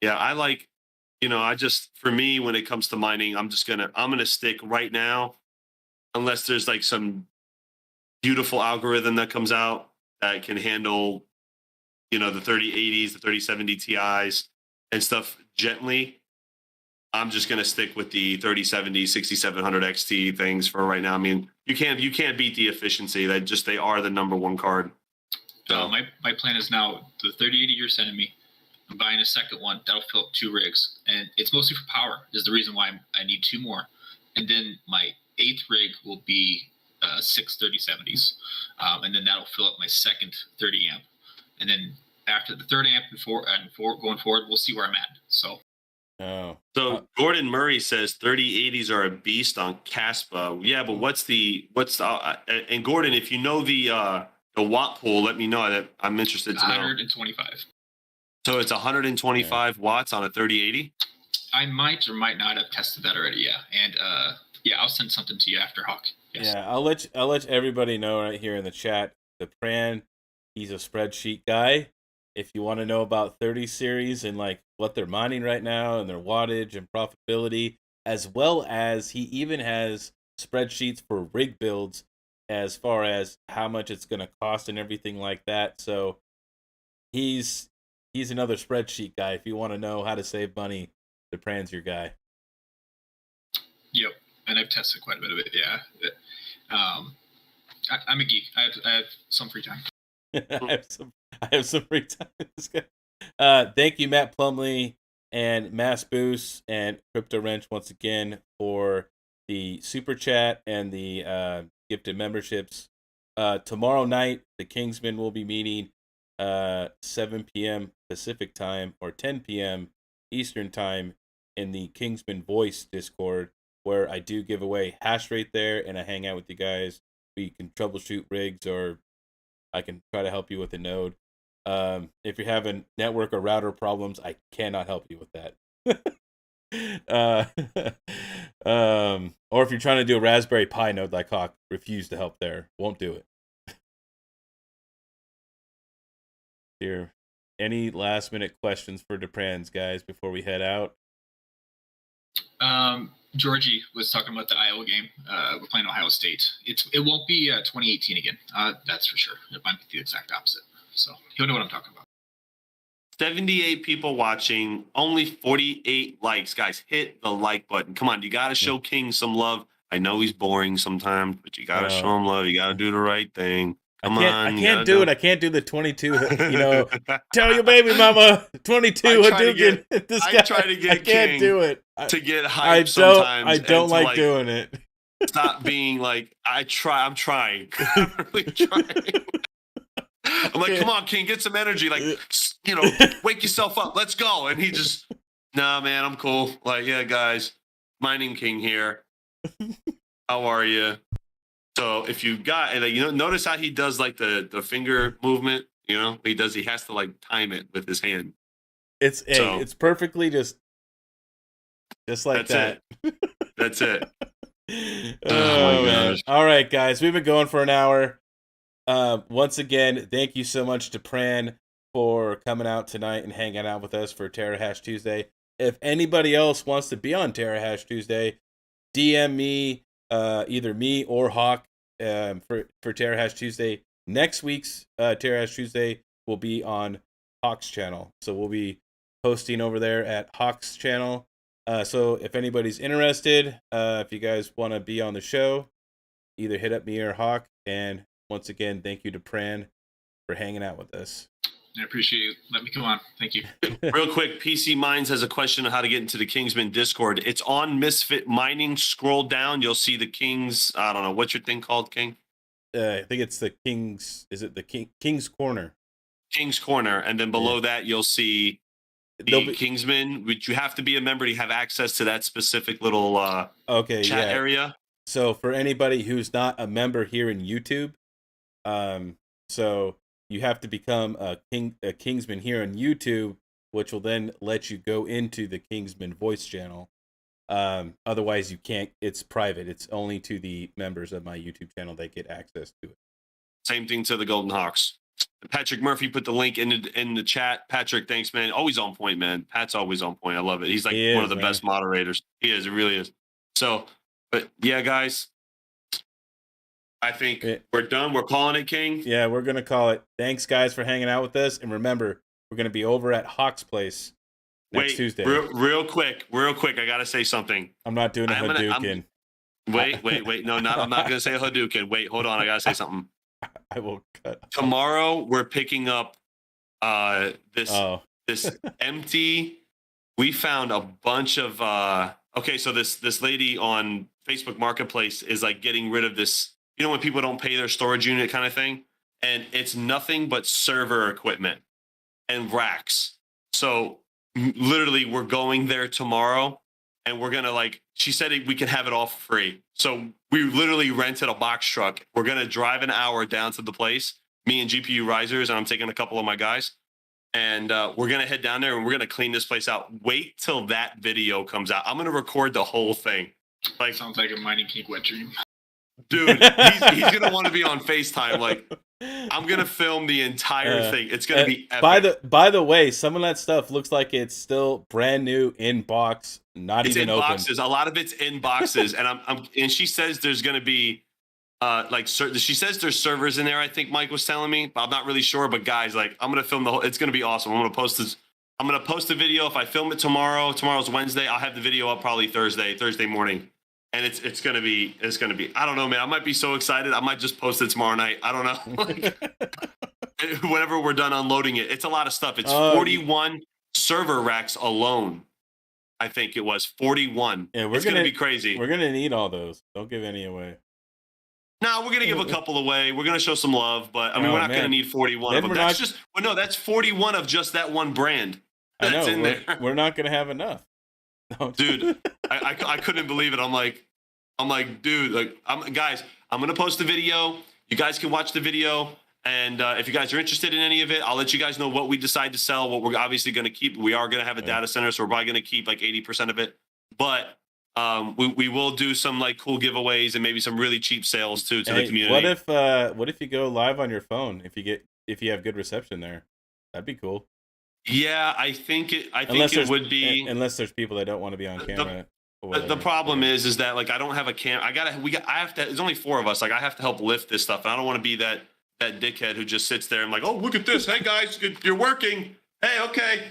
Yeah, I like, for me, when it comes to mining, I'm gonna stick right now, unless there's like some beautiful algorithm that comes out that can handle, the 3080s, the 3070 Ti's and stuff gently. I'm just gonna stick with the 3070, 6700 XT things for right now. I mean, you can't beat the efficiency. They are the number 1 card. So my plan is now the 3080 you're sending me. I'm buying a second one. That'll fill up 2 rigs. And it's mostly for power is the reason why I need 2 more. And then my 8th rig will be 6 3070s. And then that'll fill up my second 30 amp. And then after the 3rd amp and going forward, we'll see where I'm at. So. So Gordon Murray says 3080s are a beast on Caspa. Yeah, but what's the and Gordon, if you know the watt pool, let me know. That I'm interested to know. 125. So it's 125 watts on a 3080? I might or might not have tested that already, yeah. And I'll send something to you after, Hawk. Yes. Yeah, I'll let everybody know right here in the chat. The Pran, he's a spreadsheet guy. If you want to know about 30 series and like what they're mining right now and their wattage and profitability, as well as he even has spreadsheets for rig builds as far as how much it's going to cost and everything like that. So he's another spreadsheet guy. If you want to know how to save money, the Pran's your guy. Yep, and I've tested quite a bit of it. Yeah, I'm a geek. I have some free time. I have some free time. Thank you, Matt Plumley and Mass Boost and Crypto Wrench once again for the super chat and the gifted memberships. Tomorrow night, the Kingsmen will be meeting 7 p.m. Pacific time or 10 p.m. Eastern time in the Kingsman Voice Discord, where I do give away hash rate there and I hang out with you guys. We can troubleshoot rigs or I can try to help you with a node. If you're having network or router problems, I cannot help you with that. Or if you're trying to do a Raspberry Pi node like Hawk, refuse to help there. Won't do it. Here, any last minute questions for DePrans, guys, before we head out? Georgie was talking about the Iowa game. We're playing Ohio State. It won't be 2018 again. That's for sure. It might be the exact opposite. So he'll know what I'm talking about. 78 people watching, only 48 likes. Guys, hit the like button. Come on, you got to show King some love. I know he's boring sometimes, but you got to show him love. You got to do the right thing. I can't do it. I can't do the 22. Tell your baby mama 22. I try to get. I can't do it. To get hyped sometimes. I don't like doing it. Stop being like I'm trying. I'm really trying. I'm like, come on, King, get some energy. Like, wake yourself up. Let's go. And he just, nah, man, I'm cool. Like, yeah, guys, Mining King here. How are you? So if you got, and notice how he does like the finger movement. He has to like time it with his hand. It's perfectly just like that. That's it. Oh my gosh! All right, guys, we've been going for an hour. Once again, thank you so much to Pran for coming out tonight and hanging out with us for Terahash Tuesday. If anybody else wants to be on Terahash Tuesday, DM me, either me or Hawk, for Terahash Tuesday. next week's Terahash Tuesday will be on Hawk's channel. So we'll be posting over there at Hawk's channel. So if anybody's interested, if you guys want to be on the show, either hit up me or Hawk. And once again, thank you to Pran for hanging out with us. I appreciate you. Let me come on. Thank you. Real quick, PC Minds has a question on how to get into the Kingsman Discord. It's on Misfit Mining. Scroll down, you'll see the Kings. I don't know, what's your thing called, King? I think it's the King's. Is it the King's Corner? King's Corner, and then below that you'll see the Kingsman. Which you have to be a member to have access to that specific little chat area. So for anybody who's not a member here in YouTube, so you have to become a Kingsman here on YouTube, which will then let you go into the Kingsman voice channel. Otherwise you can't. It's private. It's only to the members of my YouTube channel that get access to it. Same thing to the Golden Hawks. Patrick Murphy put the link in the chat. Patrick, thanks, man. Always on point, man. Pat's always on point. I love it. He's like one of the best moderators. He is. It really is. So, but yeah, guys, I think we're done. We're calling it, King. Yeah, we're going to call it. Thanks, guys, for hanging out with us. And remember, we're going to be over at Hawk's Place next Tuesday. Real quick. I got to say something. I'm not doing a Hadouken. Wait. No, I'm not going to say a Hadouken. Wait, hold on. I got to say something. I will cut. Tomorrow, we're picking up this empty. We found a bunch of okay, so this lady on Facebook Marketplace is like getting rid of this, you know, when people don't pay their storage unit kind of thing, and it's nothing but server equipment and racks. So literally we're going there tomorrow, and we're gonna, like, she said we can have it all for free. So we literally rented a box truck. We're gonna drive an hour down to the place, me and GPU Risers, and I'm taking a couple of my guys. And we're going to head down there and we're going to clean this place out. Wait till that video comes out. I'm going to record the whole thing. Like, sounds like a mining geek wet dream. Dude, he's going to want to be on FaceTime. Like, I'm going to film the entire thing. It's going to be epic. By the way, some of that stuff looks like it's still brand new in box, not even open. Boxes. A lot of it's in boxes. And and she says there's going to be she says there's servers in there, I think Mike was telling me, but I'm not really sure. But guys, like, I'm gonna film the whole, it's gonna be awesome. I'm gonna post a video. If I film it tomorrow's Wednesday, I'll have the video up probably Thursday morning. And it's gonna be, I don't know, man. I might be so excited. I might just post it tomorrow night. I don't know. Like, whenever we're done unloading it. It's a lot of stuff. It's 41 server racks alone. I think it was 41. Yeah, it's gonna be crazy. We're gonna need all those. Don't give any away. No, we're going to give a couple away. We're going to show some love, but I mean, we're not going to need 41 of them. That's 41 of just that one brand. That's in there. We're not going to have enough. No. Dude, I couldn't believe it. I'm like, dude, like, guys, I'm going to post the video. You guys can watch the video. And if you guys are interested in any of it, I'll let you guys know what we decide to sell, what we're obviously going to keep. We are going to have a data center, so we're probably going to keep like 80% of it. But we will do some like cool giveaways and maybe some really cheap sales too to the community. What if you go live on your phone if you have good reception there? That'd be cool. Yeah, I think it would be, unless there's people that don't want to be on camera. The problem is that, like, I don't have a camera. I have to. There's only 4 of us. Like, I have to help lift this stuff. And I don't want to be that dickhead who just sits there and like, oh, look at this. Hey guys, you're working. Hey, okay.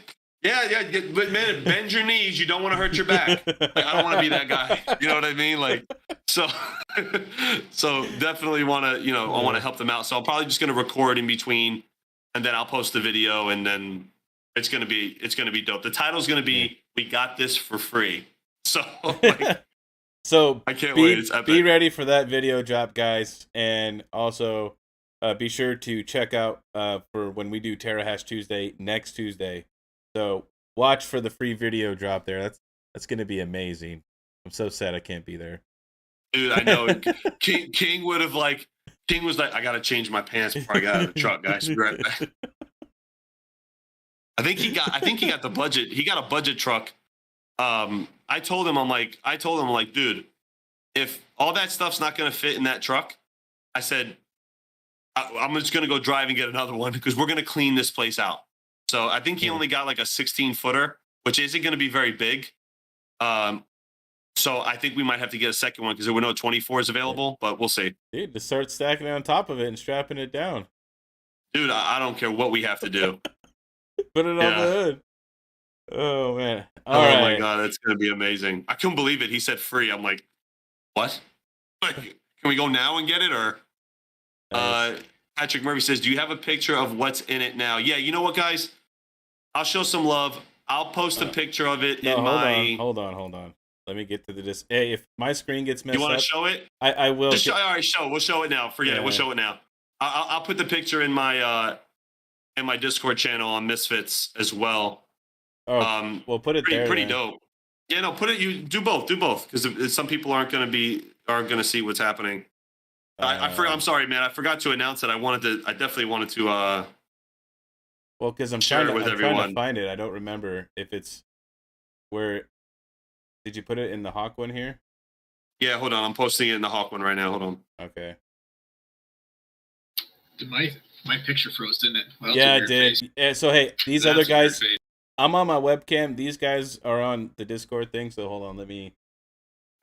Yeah, but man, bend your knees. You don't want to hurt your back. Like, I don't want to be that guy. You know what I mean? Like, so definitely want to, I want to help them out. So I'm probably just going to record in between, and then I'll post the video, and then it's going to be dope. The title's going to be "We Got This for Free." So, like, I can't wait. It's epic. Be ready for that video drop, guys, and also be sure to check out for when we do Terahash Tuesday next Tuesday. So watch for the free video drop there. That's going to be amazing. I'm so sad I can't be there. Dude, I know. King was like, I got to change my pants before I got out of the truck, guys. Be right back. I think he got the budget. He got a budget truck. I told him, dude, if all that stuff's not going to fit in that truck, I said, I'm just going to go drive and get another one because we're going to clean this place out. So I think he only got like a 16-footer, which isn't going to be very big. So I think we might have to get a second one because there were no 24s available, but we'll see. Dude, just start stacking it on top of it and strapping it down. Dude, I don't care what we have to do. Put it on the hood. Oh man! All oh right. my god, that's gonna be amazing. I couldn't believe it. He said free. I'm like, what? Like, can we go now and get it? Or Patrick Murphy says, do you have a picture of what's in it now? Yeah, you know what, guys? I'll show some love. I'll post a picture of it in my. Hold on. Let me get to the Hey, if my screen gets messed up, you want to show it? I will. Just all right, We'll show it now. Forget it. We'll show it now. I'll put the picture in my Discord channel on Misfits as well. Oh, well, put it there. Pretty dope. Yeah, no, put it. You do both because some people aren't going to see what's happening. I'm sorry, man. I forgot to announce it. I definitely wanted to. Well, because I'm trying to find it. I don't remember if it's where. Did you put it in the Hawk one here? Yeah, hold on. I'm posting it in the Hawk one right now. Hold on. Okay. My picture froze, didn't it? Well, yeah, it did. Yeah, so hey, these other guys. I'm on my webcam. These guys are on the Discord thing. So hold on,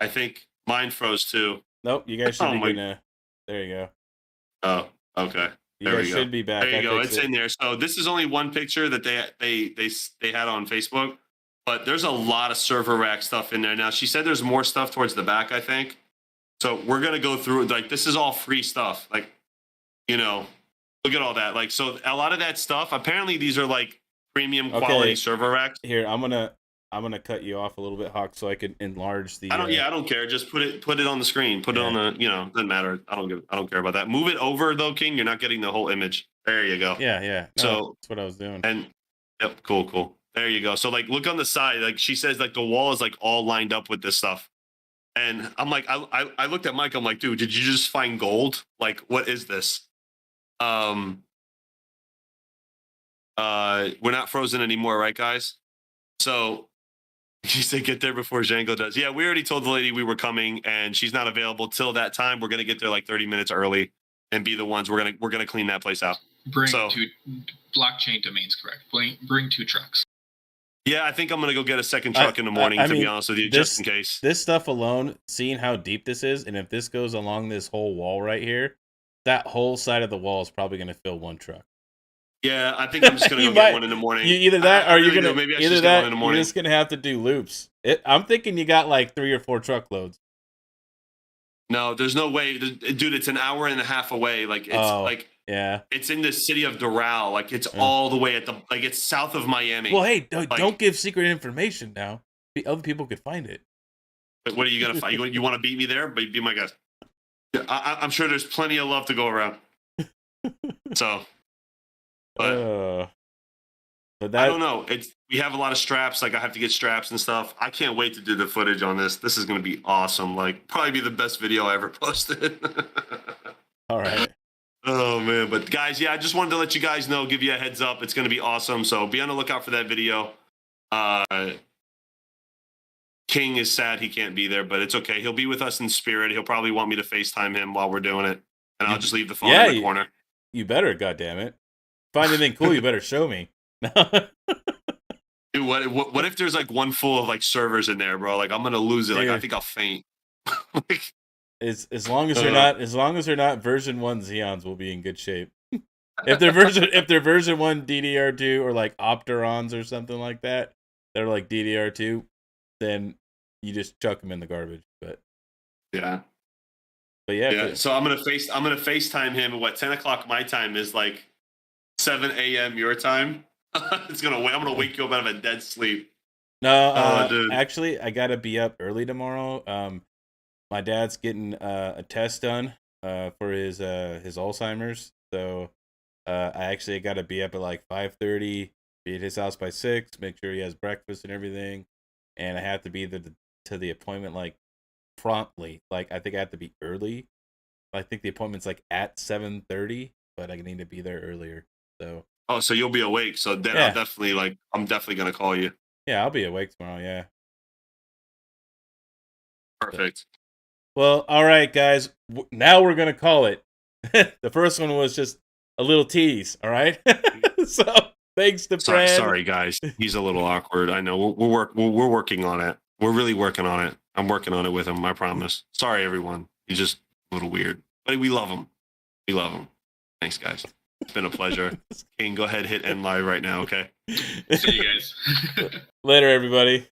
I think mine froze too. Nope, you guys should be good now. There you go. Oh, okay. You guys should be back. There you go. It's in there. So this is only one picture that they had on Facebook, but there's a lot of server rack stuff in there. Now she said there's more stuff towards the back, I think. So we're gonna go through it. Like this is all free stuff. Like, look at all that. Like, so a lot of that stuff. Apparently these are like premium quality server racks. Here, I'm gonna cut you off a little bit, Hawk, so I can enlarge the. I don't care. Just put it on the screen. Put it on the. Doesn't matter. I don't care about that. Move it over though, King. You're not getting the whole image. There you go. Yeah. No, so that's what I was doing. And yep, cool. There you go. So like, look on the side. Like she says, like the wall is like all lined up with this stuff. And I'm like, I looked at Mike. I'm like, dude, did you just find gold? Like, what is this? We're not frozen anymore, right, guys? So he said, get there before Django does. Yeah, we already told the lady we were coming, and she's not available till that time. We're gonna get there like 30 minutes early and be the ones we're gonna clean that place out. Bring 2 blockchain domains, correct? Bring 2 trucks. Yeah, I think I'm gonna go get a second truck in the morning. To be honest with you, just in case. This stuff alone, seeing how deep this is, and if this goes along this whole wall right here, that whole side of the wall is probably gonna fill 1 truck. Yeah, I think I'm just gonna go get one in the morning. Either that, or you're gonna maybe I should get one in the morning. You're just gonna have to do loops. I'm thinking you got like 3 or 4 truckloads. No, there's no way, dude. It's an hour and a half away. Like it's it's in the city of Doral. Like it's all the way it's south of Miami. Well, hey, don't give secret information now. Other people could find it. But what are you gonna find? You want to beat me there? But be my guest. I'm sure there's plenty of love to go around. So. But I don't know. We have a lot of straps. Like I have to get straps and stuff. I can't wait to do the footage on this. This is going to be awesome. Like probably be the best video I ever posted. All right. Oh man, but guys, I just wanted to let you guys know, give you a heads up. It's going to be awesome. So be on the lookout for that video. King is sad he can't be there, but it's okay. He'll be with us in spirit. He'll probably want me to FaceTime him while we're doing it, and I'll just leave the phone in the corner. You better, goddammit. Find anything cool, you better show me. Dude, what if there's like one full of like servers in there, bro? Like I'm gonna lose it. Like I think I'll faint. As long as they're not version 1 Xeons, we'll be in good shape. if they're version 1 DDR2 or like Opterons or something like that, they're like DDR2, then you just chuck them in the garbage. But yeah. Yeah. So I'm gonna FaceTime him at 10 o'clock my time is like 7 a.m. your time. I'm gonna wake you up out of a dead sleep. No, actually, I gotta be up early tomorrow. My dad's getting a test done for his Alzheimer's, so I actually gotta be up at like 5:30, be at his house by 6, make sure he has breakfast and everything, and I have to be to the appointment like promptly. Like I think I have to be early. I think the appointment's like at 7:30, but I need to be there earlier. So you'll be awake. So then I'm definitely gonna call you. Yeah, I'll be awake tomorrow. Yeah. Perfect. Well, all right, guys. Now we're gonna call it. The first one was just a little tease. All right. So thanks to Fran. Sorry, guys. He's a little awkward. I know. We're working on it. We're really working on it. I'm working on it with him. I promise. Sorry, everyone. He's just a little weird, but we love him. We love him. Thanks, guys. It's been a pleasure. Kane, go ahead, hit end live right now. Okay. See you guys. Later, everybody.